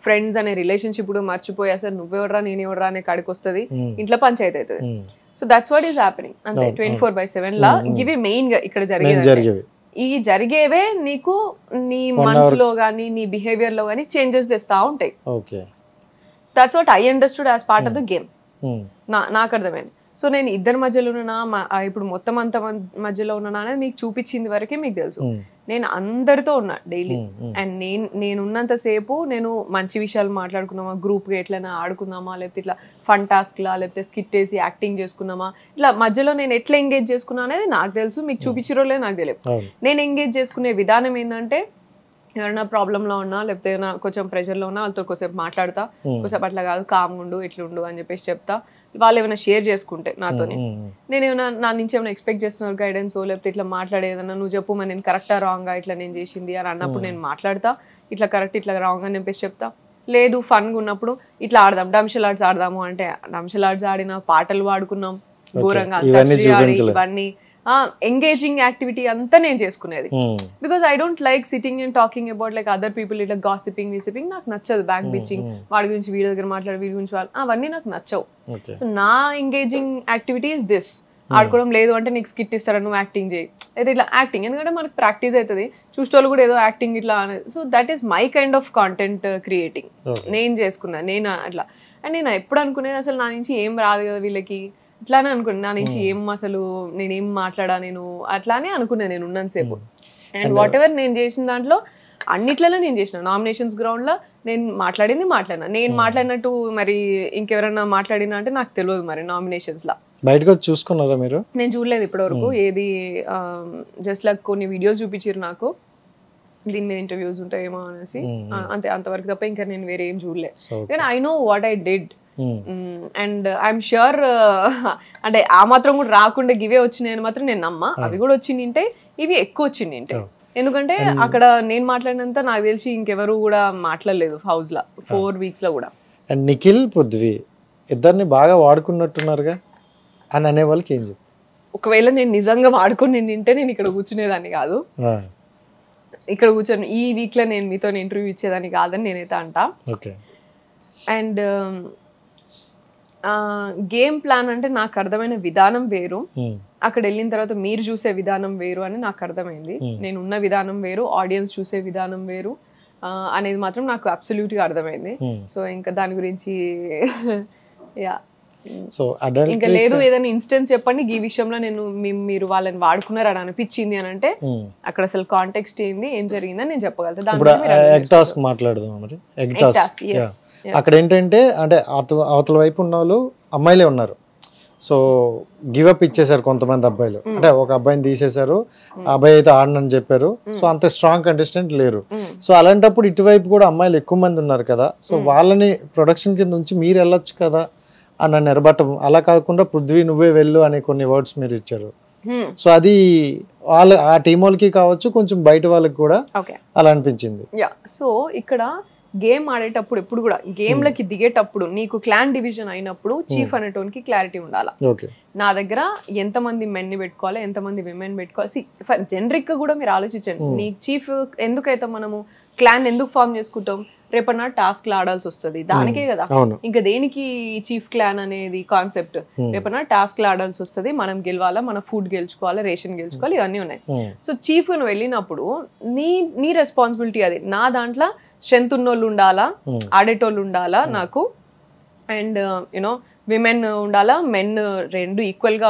B: ఫ్రెండ్స్ అనే రిలేషన్షిప్ కూడా మర్చిపోయి అసలు నువ్వెవడరా నేనెవడరా అనే కాడికి వస్తుంది, ఇంట్లో పంచాయతీ అవుతుంది. So that's what is happening అంతే 24/7 లా. ఇవి మెయిన్ గా ఇక్కడ జరిగేది. ఈ జరిగేవే నీకు నీ మనసులో కానీ నీ బిహేవియర్ లో కానీ చేంజెస్ తెస్తా ఉంటాయి.
A: Okay,
B: that's what I understood as part of the game. నాకు అర్థమైంది. సో నేను ఇద్దరి మధ్యలో ఉన్నా, ఇప్పుడు మొత్తం అంత మధ్యలో ఉన్నానా అనేది మీకు చూపించింది వరకే మీకు తెలుసు. నేను అందరితో ఉన్నా డైలీ. అండ్ నేను ఉన్నంత సేపు నేను మంచి విషయాలు మాట్లాడుకున్నామా, గ్రూప్గా ఎట్లైనా ఆడుకుందామా, లేకపోతే ఇట్లా ఫన్ టాస్క్లా, లేకపోతే స్కిట్ వేసి యాక్టింగ్ చేసుకున్నామా, ఇట్లా మధ్యలో నేను ఎట్లా ఎంగేజ్ చేసుకున్నా అనేది నాకు తెలుసు. మీకు చూపించారో లేదు నాకు తెలియదు. నేను ఎంగేజ్ చేసుకునే విధానం ఏంటంటే, ఎవరైనా ప్రాబ్లంలో ఉన్నా, లేకపోతే ఏమైనా కొంచెం ప్రెషర్లో ఉన్నా వాళ్ళతో కొంచెంసేపు మాట్లాడతా, కొంచెం అట్లా కాదు కామ్గా ఉండు, ఎట్లుండు అని చెప్పేసి చెప్తా. వాళ్ళు ఏమైనా షేర్ చేసుకుంటే నాతోని, నేను ఏమైనా నా నుంచి ఏమైనా ఎక్స్పెక్ట్ చేస్తున్నారు గైడెన్స్, లేకపోతే ఇట్లా మాట్లాడేదన్నా నువ్వు చెప్పు మరి నేను కరెక్టా రాంగా ఇట్లా నేను చేసింది అని అన్నప్పుడు నేను మాట్లాడతా, ఇట్లా కరెక్ట్ ఇట్లా రాంగ్ అని చెప్పేసి చెప్తా. లేదు ఫన్గా ఉన్నప్పుడు ఇట్లా ఆడదాం, డంషల్ ఆర్ట్స్ ఆడదాము అంటే డంషల్ ఆర్ట్స్ ఆడిన, పాటలు పాడుకున్నాం ఘోరంగా, ఇవన్నీ ఎంగేజింగ్ యాక్టివిటీ అంతా నేను చేసుకునేది. Because I don't like sitting and talking about like other people, ఇట్లా గాసిపింగ్ విసిపింగ్ నాకు నచ్చదు. బ్యాక్ బిచ్చింగ్, వాడి గురించి వీడి దగ్గర మాట్లాడు, వీడి గురించి వాళ్ళు, అవన్నీ నాకు నచ్చవు. సో నా ఎంగేజింగ్ యాక్టివిటీ ఇస్ దిస్. ఆడుకోవడం లేదు అంటే నీకు స్కిట్ ఇస్తారా, నువ్వు యాక్టింగ్ చేయి, అయితే ఇట్లా యాక్టింగ్, ఎందుకంటే మనకు ప్రాక్టీస్ అవుతుంది, చూసేవాళ్ళు కూడా ఏదో యాక్టింగ్ ఇట్లా అనేది. So that is my kind of content creating నేను చేసుకున్నాను. నేను అట్లా అండ్ నేను ఎప్పుడు అనుకునేది అసలు నా నుంచి ఏం రాదు కదా వీళ్ళకి, ఇట్లానే అనుకున్నాను. నా నుంచి ఏం అసలు నేనేం మాట్లాడా, నేను అట్లానే అనుకున్నాను నేను ఉన్నంతసేపు. అండ్ వాట్ ఎవర్ నేను చేసిన దాంట్లో అన్నిట్లలో నేను చేసిన నామినేషన్స్ గ్రౌండ్లో నేను మాట్లాడినా. నేను మాట్లాడినట్టు మరి ఇంకెవరన్నా మాట్లాడినా అంటే నాకు తెలియదు. మరి నామినేషన్స్లో
A: బయటకు వచ్చి చూసుకున్నారా మీరు?
B: నేను చూడలేదు ఇప్పటివరకు ఏది. జస్ట్ లైక్ కొన్ని వీడియోస్ చూపించారు నాకు, దీని మీద ఇంటర్వ్యూస్ ఉంటాయేమో అనేసి, అంతే, అంతవరకు తప్ప ఇంకా నేను వేరే ఏం చూడలేదు. కానీ I know what I did. And I'm sure అంటే ఆ మాత్రం కూడా రాకుండా గివే వచ్చినాయని మాత్రం నేను నమ్మా. అవి కూడా వచ్చింటే ఇవి ఎక్కువ వచ్చింటే, ఎందుకంటే అక్కడ నేను మాట్లాడినంత నాకు తెలిసి ఇంకెవరు కూడా మాట్లాడలేదు హౌస్ లో 4 weeks లో కూడా.
A: అండ్ నిఖిల్, పృథ్వీ ఇద్దరిని బాగా వాడుకున్నట్టున్నారుగా అని అనే వాళ్ళకి ఏం చెప్తారు?
B: ఒకవేళ నేను నిజంగా వాడుకొని నింటే నేను ఇక్కడ కూర్చునేదాన్ని కాదు. ఇక్కడ కూర్చొని ఈ వీక్ లో నేను మీతో ఇంటర్వ్యూ ఇచ్చేదాన్ని కాదని నేనైతే అంటా. అండ్ గేమ్ ప్లాన్ అంటే నాకు అర్థమైన విధానం వేరు, అక్కడ వెళ్ళిన తర్వాత మీరు చూసే విధానం వేరు అని నాకు అర్థమైంది. నేను ఉన్న విధానం వేరు, ఆడియన్స్ చూసే విధానం వేరు అనేది మాత్రం నాకు అబ్సల్యూట్ గా అర్థమైంది. సో ఇంకా దాని గురించి యా ఇంకా లేదు. ఏదైనా ఇన్స్టెన్స్ చెప్పండి ఈ విషయంలో నేను మీరు వాళ్ళని వాడుకున్నారు అని అనిపించింది అని అంటే అక్కడ అసలు కాంటెక్స్ట్ ఏంది, ఏం జరిగిందని నేను చెప్పగలుగుతాను.
A: మాట్లాడదాం మరి. అక్కడ ఏంటంటే అంటే అవతల వైపు ఉన్న వాళ్ళు అమ్మాయిలే ఉన్నారు. సో గివ్ అప్ ఇచ్చేసారు కొంతమంది అబ్బాయిలు, అంటే ఒక అబ్బాయిని తీసేశారు, ఆ అబ్బాయి అయితే ఆడనని చెప్పారు. సో అంత స్ట్రాంగ్ కంటెస్టెంట్ లేరు. సో అలాంటప్పుడు ఇటువైపు కూడా అమ్మాయిలు ఎక్కువ మంది ఉన్నారు కదా, సో వాళ్ళని ప్రొడక్షన్ కింద నుంచి మీరు వెళ్ళొచ్చు కదా అని నిలబట్టం. అలా కాకుండా పృథ్వీ నువ్వే వెళ్ళు అనే కొన్ని వర్డ్స్ మీరు ఇచ్చారు. సో అది వాళ్ళ ఆ టీం వాళ్ళకి కావచ్చు, కొంచెం బయట వాళ్ళకి కూడా అలా అనిపించింది.
B: సో ఇక్కడ గేమ్ ఆడేటప్పుడు ఎప్పుడు కూడా గేమ్లకి దిగేటప్పుడు నీకు క్లాన్ డివిజన్ అయినప్పుడు చీఫ్ అనేటోనికి క్లారిటీ ఉండాలి. నా దగ్గర ఎంతమంది మెన్ని పెట్టుకోవాలి, ఎంతమంది విమెన్ పెట్టుకోవాలి. జనరిక్ గా కూడా మీరు ఆలోచించండి. నీ చీఫ్ ఎందుకైతే మనము క్లాన్ ఎందుకు ఫామ్ చేసుకుంటాం, రేపన్నా టాస్క్ ఆడాల్సి వస్తుంది, దానికే కదా. ఇంకా దేనికి చీఫ్ క్లాన్ అనేది కాన్సెప్ట్, రేపన్నా టాస్క్ ఆడాల్సి వస్తుంది, మనం గెలవాలా, మన ఫుడ్ గెలుచుకోవాలి, రేషన్ గెలుచుకోవాలి, ఇవన్నీ ఉన్నాయి. సో చీఫ్ నువ్వు వెళ్ళినప్పుడు నీ రెస్పాన్సిబిలిటీ అది. నా దాంట్లో స్ట్రెంత్ ఉన్నోళ్ళు ఉండాలా, ఆడేటోళ్ళు ఉండాలా నాకు, అండ్ యూనో విమెన్ ఉండాలా, మెన్ రెండు ఈక్వల్ గా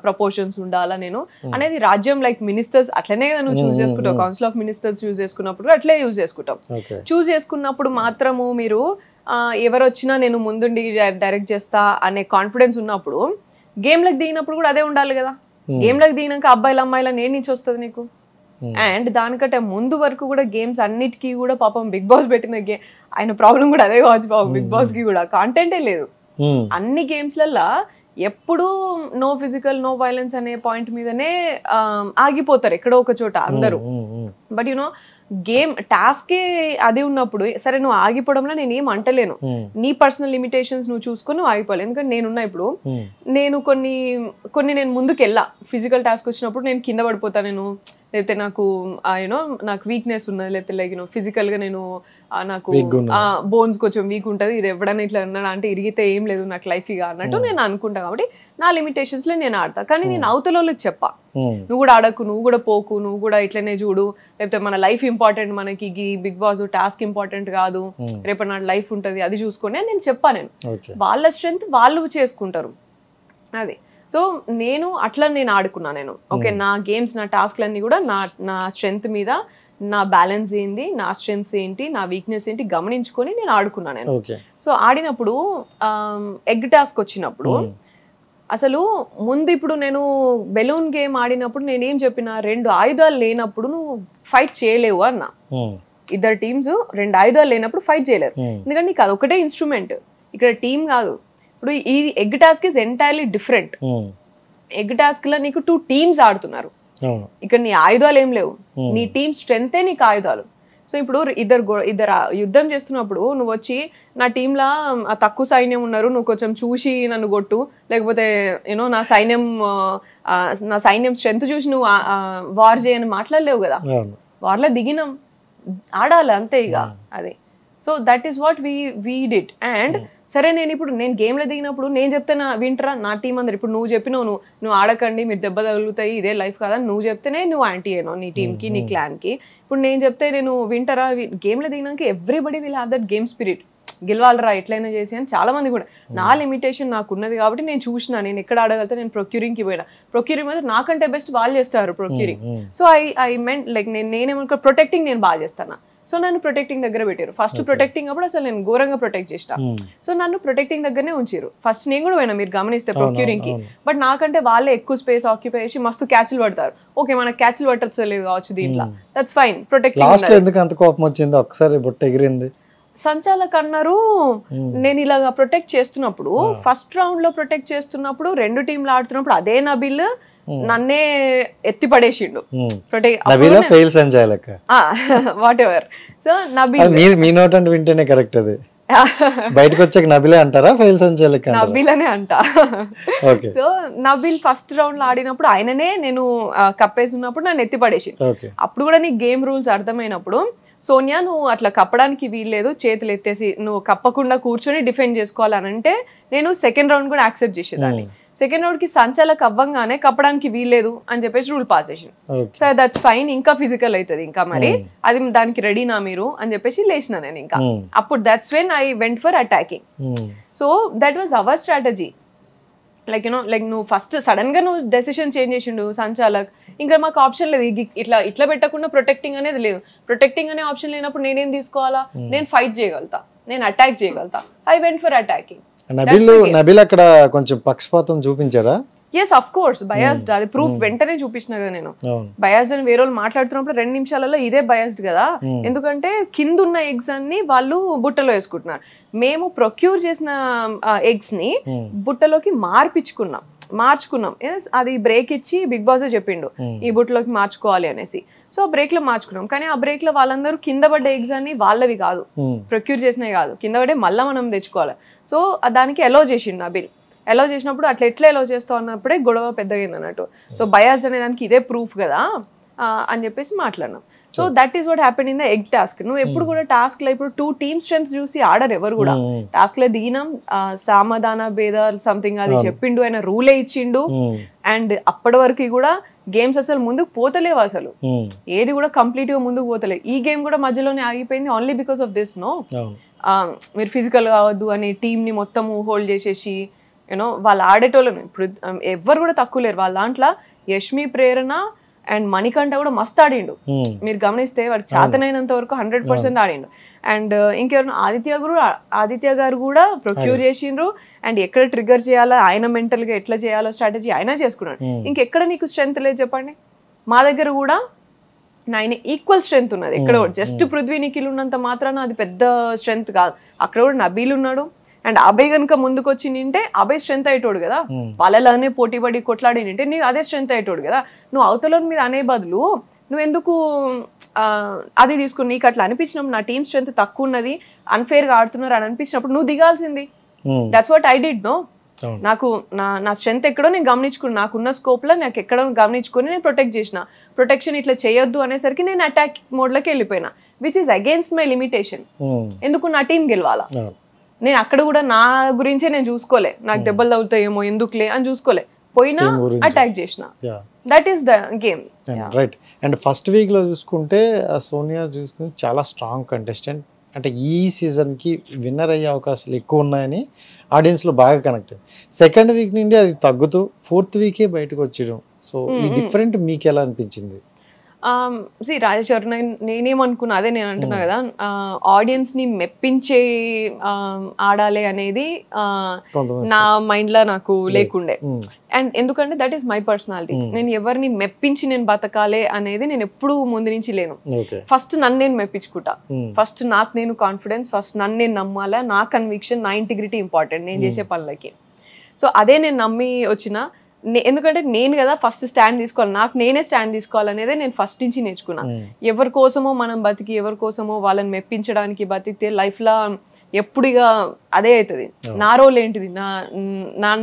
B: ప్రపోర్షన్స్ ఉండాలా నేను అనేది. రాజ్యం లైక్ మినిస్టర్స్ అట్లనే కదా నువ్వు చూస్ చేసుకుంటావు. కౌన్సిల్ ఆఫ్ మినిస్టర్స్ చూస్ చేసుకున్నప్పుడు అట్లే యూజ్ చేసుకుంటాం. చూస్ చేసుకున్నప్పుడు మాత్రము మీరు ఎవరు వచ్చినా నేను ముందుండి డైరెక్ట్ చేస్తా అనే కాన్ఫిడెన్స్ ఉన్నప్పుడు గేమ్ లకు దిగినప్పుడు కూడా అదే ఉండాలి కదా. గేమ్ లకు దిగినాక అబ్బాయిల అమ్మాయిల నేను నుంచి వస్తుంది నీకు. అండ్ దానికంటే ముందు వరకు కూడా గేమ్స్ అన్నిటికీ కూడా పాపం బిగ్ బాస్ పెట్టిన ఆయన ప్రాబ్లం కూడా అదే కావచ్చు పాపం. బిగ్ బాస్ కి కూడా కాంటెంటే లేదు. అన్ని గేమ్స్లలో ఎప్పుడు నో ఫిజికల్ నో వైలెన్స్ అనే పాయింట్ మీదనే ఆగిపోతారు ఎక్కడో ఒక చోట అందరూ. బట్ యునో గేమ్ టాస్కే అది ఉన్నప్పుడు సరే నువ్వు ఆగిపోవడంలో నేను ఏం అంటలేను, నీ పర్సనల్ లిమిటేషన్స్ నువ్వు చూసుకొని నువ్వు ఆగిపోవాలి. ఎందుకంటే నేనున్నా ఇప్పుడు నేను కొన్ని నేను ముందుకు వెళ్ళా ఫిజికల్ టాస్క్ వచ్చినప్పుడు నేను కింద పడిపోతా, నేను లేకపోతే నాకు యూనో నాకు వీక్నెస్ ఉన్నది, లేకపోతే లైక్ యూనో ఫిజికల్గా నేను నాకు బోన్స్ కొంచెం వీక్ ఉంటుంది, ఇది ఎవడన్నా ఇట్లా అన్నాడు అంటే ఇరిగితే ఏం లేదు నాకు లైఫ్ ఇక అన్నట్టు నేను అనుకుంటా. కాబట్టి నా లిమిటేషన్స్లో నేను ఆడతా. కానీ నేను అవతల వాళ్ళకి చెప్పా, నువ్వు కూడా ఆడకు, నువ్వు కూడా పోకు, నువ్వు కూడా ఇట్లనే చూడు, లేకపోతే మన లైఫ్ ఇంపార్టెంట్, మనకి బిగ్ బాస్ టాస్క్ ఇంపార్టెంట్ కాదు, రేపు నా లైఫ్ ఉంటుంది అది చూసుకొని నేను చెప్పా. నేను వాళ్ళ స్ట్రెంత్ వాళ్ళు చేసుకుంటారు అది. సో నేను అట్లా నేను ఆడుకున్నా. నేను ఓకే నా గేమ్స్ నా టాస్క్లన్నీ కూడా నా స్ట్రెంత్ మీద, నా బ్యాలెన్స్ ఏంది, నా స్ట్రెంగ్స్ ఏంటి, నా వీక్నెస్ ఏంటి గమనించుకొని నేను ఆడుకున్నా నేను. సో ఆడినప్పుడు ఎగ్ టాస్క్ వచ్చినప్పుడు అసలు ముందు ఇప్పుడు నేను బెలూన్ గేమ్ ఆడినప్పుడు నేనేం చెప్పిన, 2 ఆయుధాలు లేనప్పుడు నువ్వు ఫైట్ చేయలేవు అన్న. ఇద్దరు టీమ్స్ 2 ఆయుధాలు లేనప్పుడు ఫైట్ చేయలేరు, ఎందుకంటే నీకు అదొకటే ఇన్స్ట్రుమెంట్, ఇక్కడ టీమ్ కాదు. ఇప్పుడు ఈ egg task is entirely different. Egg task లో నీకు 2 టీమ్స్ ఆడుతున్నారు, ఇక్కడ నీ ఆయుధాలు ఏం లేవు, నీ టీమ్ స్ట్రెంతే నీకు ఆయుధాలు. సో ఇప్పుడు ఇద్దరు యుద్ధం చేస్తున్నప్పుడు నువ్వు వచ్చి నా టీంలో తక్కువ సైన్యం ఉన్నారు, నువ్వు కొంచెం చూసి నన్ను కొట్టు, లేకపోతే యూనో నా సైన్యం స్ట్రెంత్ చూసి నువ్వు వార్ చేయని మాట్లాడలేవు కదా. వార్లో దిగినాం, ఆడాలి అంతే ఇక అది. So that is what we did. And సరే నేను గేమ్లో దిగినప్పుడు నేను చెప్తే వింటరా నా టీం అందరు. ఇప్పుడు నువ్వు చెప్పినావు నువ్వు ఆడకండి, మీరు దెబ్బ తగులుతాయి, ఇదే లైఫ్ కదా నువ్వు చెప్తేనే నువ్వు యాంటీ అయినావు నీ టీంకి, నీ క్లాన్కి. ఇప్పుడు నేను చెప్తే నేను వింటరా? గేమ్లో దిగినాక everybody will have that game spirit, గెలవాలరా ఎట్లయినా చేసి అని చాలా మంది కూడా. నా లిమిటేషన్ నాకు ఉన్నది కాబట్టి నేను చూసిన, నేను ఎక్కడ ఆడగలితే నేను ప్రొక్యూరింగ్కి పోయినా. ప్రొక్యూరింగ్ మీద నాకంటే బెస్ట్ వాళ్ళు చేస్తారు procuring. So I meant like నేనేమనుకో ప్రొటెక్టింగ్ నేను బాగా చేస్తాను. సో నన్ను ప్రొటెక్టింగ్ దగ్గర పెట్టారు. ఫస్ట్ ప్రొటెక్టింగ్ అప్పుడు అసలు నేను ఘోరంగా ప్రొటెక్ట్ చేసిన. సో నన్ను ప్రొటెక్టింగ్ దగ్గరనే ఉంచారు. ఫస్ట్ నేను కూడా పోయినా, మీరు గమనిస్తే ప్రొక్యూరింగ్ కి. బట్ నాకంటే వాళ్ళే ఎక్కువ స్పేస్ ఆక్యుపై చేసి మస్తు క్యాచ్లు పడతారు. ఓకే మనకు క్యాచ్లు పట్టలేదు కావచ్చు దీంట్లో, దట్స్ ఫైన్. ప్రొటెక్టింగ్
A: ఎందుకు అంత కోపం వచ్చింది? ఒకసారి బుట్ట ఎగిరింది.
B: సంచాలక్ అన్నారు నేను ఇలాగా ప్రొటెక్ట్ చేస్తున్నప్పుడు, ఫస్ట్ రౌండ్ లో ప్రొటెక్ట్ చేస్తున్నప్పుడు 2 టీంలు ఆడుతున్నప్పుడు అదే నబిల్ నన్నే ఎత్తి పడేసిండు. Whatever. సో నబిల్
A: వింటేనే కరెక్ట్, అది బయటకు వచ్చాక నబిలే అంటారా ఫెయిల్ సంచాలక్?
B: నబిలనే అంట. సో నబిల్ ఫస్ట్ రౌండ్ లో ఆడినప్పుడు ఆయననే నేను కప్పేసి ఉన్నప్పుడు నన్ను ఎత్తి పడేసి, అప్పుడు కూడా నీకు గేమ్ రూల్స్ అర్థమైనప్పుడు సోనియా నువ్వు అట్లా కప్పడానికి వీల్లేదు, చేతులు ఎత్తేసి నువ్వు కప్పకుండా కూర్చొని డిఫెండ్ చేసుకోవాలని అంటే నేను సెకండ్ రౌండ్ కూడా యాక్సెప్ట్ చేసేదాన్ని. సెకండ్ రౌండ్ కి సంచాలక్ అవ్వంగానే కప్పడానికి వీల్లేదు అని చెప్పేసి రూల్ పాస్ చేసింది. సో దట్స్ ఫైన్, ఇంకా ఫిజికల్ అవుతుంది, ఇంకా మరి అది దానికి రెడీనా మీరు అని చెప్పేసి లేచిన నేను. ఇంకా అప్పుడు that's when I went for attacking. So that was our strategy. Like you know like నువ్వు ఫస్ట్ సడన్ గా నువ్వు డెసిషన్ చేంజ్ చేసిండు సంచాలక్, ఇంకా మాకు ఆప్షన్ లేదు, ఇట్లా పెట్టకుండా ప్రొటెక్టింగ్ అనేది లేదు. ప్రొటెక్టింగ్ అనే ఆప్షన్ లేనప్పుడు నేనేం తీసుకోవాలా? నేను ఫైట్ చేయగలుగుతా, నేను అటాక్ చేయగలుగుతా. I went for attacking.
A: Nabil అక్కడ కొంచెం పక్షపాతం చూపించారా?
B: Yes of course, biased. అది ప్రూఫ్ వెంటనే చూపించిన కదా నేను. బయాస్డ్ అని వేరే వాళ్ళు మాట్లాడుతున్నప్పుడు 2 నిమిషాలలో ఇదే బయాస్డ్ కదా. ఎందుకంటే కింద ఉన్న ఎగ్స్ అన్ని వాళ్ళు బుట్టలో వేసుకుంటున్నారు. మేము ప్రొక్యూర్ చేసిన ఎగ్స్ ని బుట్టలోకి మార్చుకున్నాం. అది బ్రేక్ ఇచ్చి బిగ్ బాస్ చెప్పిండు ఈ బుట్టలోకి మార్చుకోవాలి అనేసి. సో బ్రేక్ లో మార్చుకున్నాం. కానీ ఆ బ్రేక్ లో వాళ్ళందరూ కింద పడ్డ ఎగ్స్ అన్ని వాళ్ళవి కాదు, ప్రొక్యూర్ చేసినవి కాదు, కింద పడే మళ్ళీ మనం తెచ్చుకోవాలి. సో దానికి అలో చేసిండు నబిల్. అలో చేసినప్పుడు అట్లా ఎట్లా అలో చేస్తావు అన్నప్పుడే గొడవ పెద్దగైంది అన్నట్టు. సో బయాస్డ్ అనే దానికి ఇదే ప్రూఫ్ కదా అని చెప్పేసి మాట్లాడినాం. So that is what happen in the egg task. నువ్వు ఎప్పుడు కూడా టాస్క్ లో ఇప్పుడు 2 టీమ్ స్ట్రెంగ్త్ చూసి ఆడరు ఎవరు కూడా. టాస్క్ లో దిగినాం, సామధాన భేద సంథింగ్ అది చెప్పిండు, ఆయన రూలే ఇచ్చిండు. అండ్ అప్పటి వరకు కూడా గేమ్స్ అసలు ముందుకు పోతలేవు, అసలు ఏది కూడా కంప్లీట్ గా ముందుకు పోతలేదు. ఈ గేమ్ కూడా మధ్యలోనే ఆగిపోయింది only because of this. No మీరు ఫిజికల్ కావద్దు అని టీమ్ ని మొత్తం హోల్డ్ చేసేసి యూనో వాళ్ళు ఆడేటోళ్ళని ఇప్పుడు ఎవరు కూడా తక్కువ లేరు. వాళ్ళ దాంట్లో యష్మి, ప్రేరణ అండ్ మణికంఠ కూడా మస్తు ఆడిండు. మీరు గమనిస్తే వాడు చేతనైనంత వరకు 100% ఆడిండు. అండ్ ఇంకెవరు ఆదిత్య గారు కూడా ప్రొక్యూర్ చేసిండ్రు. అండ్ ఎక్కడ ట్రిగర్ చేయాలో ఆయన మెంటల్ గా ఎట్లా చేయాలో స్ట్రాటజీ ఆయన చేసుకున్నాడు. ఇంకెక్కడ నీకు స్ట్రెంత్ లేదు చెప్పండి? మా దగ్గర కూడా 9 ఈక్వల్ స్ట్రెంత్ ఉన్నది. ఎక్కడ జస్ట్ పృథ్వీ నిఖిల్ ఉన్నంత మాత్రాన అది పెద్ద స్ట్రెంత్ కాదు. అక్కడ కూడా నబీల్ ఉన్నాడు. అండ్ అభయ్ కనుక ముందుకు వచ్చి నింటే అభయ్ స్ట్రెంత్ అయ్యేటోడు కదా, వాళ్ళలానే పోటీ పడి కొట్లాడి నింటే నీకు అదే స్ట్రెంత్ అయ్యేటోడు కదా. నువ్వు అవతల మీద అనే బదులు నువ్వు ఎందుకు అది తీసుకుని, నీకు అట్లా అనిపించినప్పుడు నా టీమ్ స్ట్రెంత్ తక్కువ ఉన్నది, అన్ఫేర్ గా ఆడుతున్నారు అని అనిపించినప్పుడు నువ్వు దిగాల్సింది. That's what I did. No నాకు నా స్ట్రెంత్ ఎక్కడో నేను గమనించుకున్నాను, నాకున్న స్కోప్లో నాకు ఎక్కడో గమనించుకొని నేను ప్రొటెక్ట్ చేసిన. ప్రొటెక్షన్ ఇట్లా చేయొద్దు అనేసరికి నేను అటాక్ మోడ్లోకి వెళ్ళిపోయినా, which is against my limitation. ఎందుకు నా టీం గెలవాలా, నేను అక్కడ కూడా నా గురించే నేను చూసుకోలే, నాకు దెబ్బలు తగులుతాయేమో ఎందుకులే అని చూసుకోలే, పోయినా అటాక్ చేసిన. That is the game.
A: Right. And first వీక్లో చూసుకుంటే సోనియా చూసుకుంటే చాలా స్ట్రాంగ్ కంటెస్టెంట్, అంటే ఈ సీజన్కి విన్నర్ అయ్యే అవకాశాలు ఎక్కువ ఉన్నాయని ఆడియన్స్లో బాగా కనెక్ట్ అయ్యింది. సెకండ్ వీక్ నుండి అది తగ్గుతూ ఫోర్త్ వీకే బయటకు వచ్చేయడం, సో ఈ డిఫరెంట్ మీకు ఎలా అనిపించింది?
B: రాజేష్ గారు, నేనేమనుకున్నా అదే నేను అంటున్నా కదా, ఆడియన్స్ని మెప్పించే ఆడాలి అనేది నా మైండ్లో నాకు లేకుండే. అండ్ ఎందుకంటే దట్ ఈస్ మై పర్సనాలిటీ. నేను ఎవరిని మెప్పించి నేను బతకాలి అనేది నేను ఎప్పుడు ముందు నుంచి లేను. ఫస్ట్ నన్ను నేను మెప్పించుకుంటా, ఫస్ట్ నాకు నేను కాన్ఫిడెన్స్, ఫస్ట్ నన్ను నేను నమ్మాలా, నా కన్విక్షన్, నా ఇంటిగ్రిటీ ఇంపార్టెంట్ నేను చేసే పనులకి. సో అదే నేను నమ్మి వచ్చిన. ఎందుకంటే నేను కదా ఫస్ట్ స్టాండ్ తీసుకోవాలి, నాకు నేనే స్టాండ్ తీసుకోవాలనేదే నేను ఫస్ట్ నుంచి నేర్చుకున్నా. ఎవరి కోసమో మనం బతికి ఎవరి కోసమో వాళ్ళని మెప్పించడానికి బతికితే లైఫ్లో ఎప్పుడు ఇక అదే అవుతుంది. నా రోల్ ఏంటిది,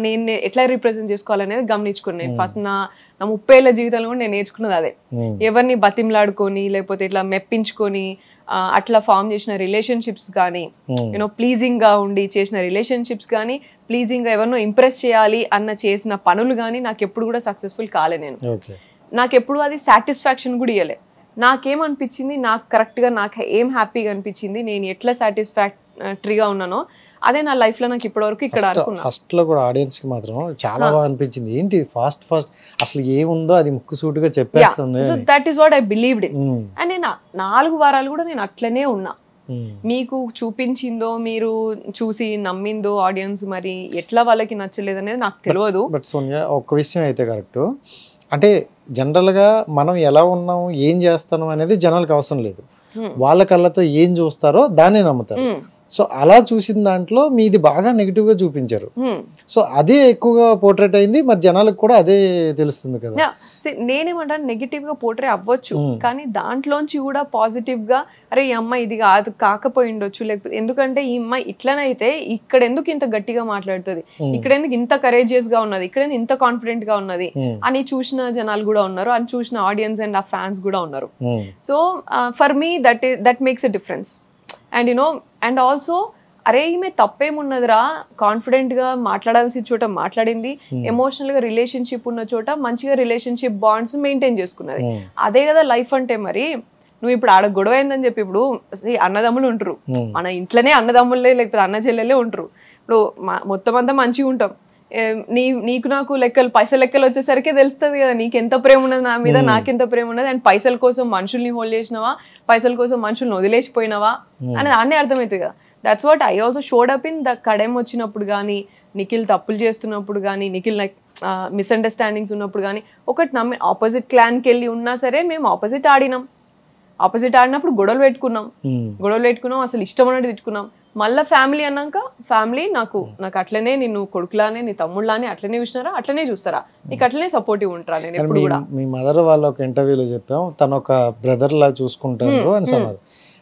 B: నేను ఎట్లా రిప్రజెంట్ చేసుకోవాలనేది గమనించుకున్నాను నేను. ఫస్ట్ నా 30 ఏళ్ళ జీవితంలో కూడా నేను నేర్చుకున్నది అదే. ఎవరిని బతిమలాడుకొని లేకపోతే ఇట్లా మెప్పించుకొని అట్లా ఫామ్ చేసిన రిలేషన్షిప్స్ కానీ, యూనో ప్లీజింగ్ గా ఉండి చేసిన రిలేషన్షిప్స్ కానీ, ప్లీజింగ్ గా ఎవరినో ఇంప్రెస్ చేయాలి అన్న చేసిన పనులు కానీ నాకు ఎప్పుడు కూడా సక్సెస్ఫుల్ కాలే. నాకు ఎప్పుడు అది సాటిస్ఫాక్షన్ కూడా ఇవ్వలే. నాకేమనిపించింది, నాకు కరెక్ట్గా నాకు ఏం హ్యాపీగా అనిపించింది, నేను ఎట్లా సాటిస్ఫాక్టరీగా ఉన్నానో అదే నా లైఫ్ లో నాకు ఇప్పటివరకు ఇక్కడ అనుకున్నా.
A: ఫస్ట్ లో కూడా ఆడియన్స్ కి మాత్రం చాలా బాగా అనిపించింది, ఏంటి ఫాస్ట్ అసలు ఏముందో అది ముక్కు సూటుగా చెప్పేస్తుంది.
B: So that is what I believed in. And నేను 4 వారాలు కూడా నేను అట్లనే ఉన్నా. మీకు చూపించిందో మీరు చూసి నమ్మిందో ఆడియన్స్ మరి ఎట్లా వాళ్ళకి నచ్చలేదు అనేది నాకు తెలియదు.
A: బట్ సోనియా ఒక్క విషయం అయితే కరెక్ట్, అంటే జనరల్గా మనం ఎలా ఉన్నాం ఏం చేస్తాం అనేది జనాలకు అవసరం లేదు, వాళ్ళ కళ్ళతో ఏం చూస్తారో దాన్నే నమ్ముతారు. సో అలా చూసిన దాంట్లో మీది బాగా నెగిటివ్ గా చూపించారు, సో అదే ఎక్కువగా పోర్ట్రేట్ అయింది, మరి జనాలకు కూడా అదే తెలుస్తుంది కదా.
B: నేనేమంటాను, నెగిటివ్ గా పోర్ట్రే అవ్వచ్చు, కానీ దాంట్లోంచి కూడా పాజిటివ్ గా అరే ఈ అమ్మాయి ఇది కాకపోయి ఉండొచ్చు, లేకపోతే ఎందుకంటే ఈ అమ్మాయి ఇట్లనైతే ఇక్కడ ఎందుకు ఇంత గట్టిగా మాట్లాడుతుంది, ఇక్కడ ఎందుకు ఇంత కరేజియస్ గా ఉన్నది, ఇక్కడ ఇంత కాన్ఫిడెంట్ గా ఉన్నది అని చూసిన జనాలు కూడా ఉన్నారు, అని చూసిన ఆడియన్స్ అండ్ ఆ ఫ్యాన్స్ కూడా ఉన్నారు. So for me that makes a difference. And you know and also అరే ఈమె తప్పేమున్నదిరా, కాన్ఫిడెంట్ గా మాట్లాడాల్సిన చోట మాట్లాడింది, ఎమోషనల్ గా రిలేషన్షిప్ ఉన్న చోట మంచిగా రిలేషన్షిప్ బాండ్స్ మెయింటైన్ చేసుకున్నది. అదే కదా లైఫ్ అంటే. మరి నువ్వు ఇప్పుడు ఆడ గొడవ అయిందని చెప్పి ఇప్పుడు అన్నదమ్ములు ఉంటారు, మన ఇంట్లోనే అన్నదమ్ములే లేకపోతే అన్న చెల్లెలే ఉంటారు. ఇప్పుడు మొత్తం అంతా మంచిగా ఉంటాం, నీకు నాకు లెక్కలు పైసలు లెక్కలు వచ్చేసరికి తెలుస్తుంది కదా నీకు ఎంత ప్రేమ ఉన్నది నా మీద, నాకెంత ప్రేమ ఉన్నది. అండ్ పైసల కోసం మనుషుల్ని హోల్డ్ చేసినావా, పైసల కోసం మనుషుల్ని వదిలేసిపోయినావా అనేది అన్నీ అర్థమవుతుంది కదా. That's what I also showed up in the Kadem వచ్చినప్పుడు కానీ, నిఖిల్ తప్పులు చేస్తున్నప్పుడు కానీ, నిఖిల్ లైక్ మిస్అండర్స్టాండింగ్స్ ఉన్నప్పుడు కానీ, ఒకటి నమ్మి ఆపోజిట్ క్లాన్కి వెళ్ళి ఉన్నా సరే మేము ఆపోజిట్ ఆడినాం. ఆపోజిట్ ఆడినప్పుడు గొడవలు పెట్టుకున్నాం, అసలు ఇష్టం అన్నట్టు తిట్టుకున్నాం. మళ్ళీ ఫ్యామిలీ అన్నాక ఫ్యామిలీ నాకు అట్లనే నిన్ను కొడుకులానే నీ తమ్ముళ్ళని అట్లనే చూసినారా, అట్లనే చూస్తారా, నీకు అట్లనే సపోర్టివ్ ఉంటారా. నేను ఎప్పుడు కూడా
A: మీ మదర్ వాళ్ళ ఒక ఇంటర్వ్యూలో చెప్పాం తను ఒక బ్రదర్ లా చూసుకుంటారు అని అన్నారు.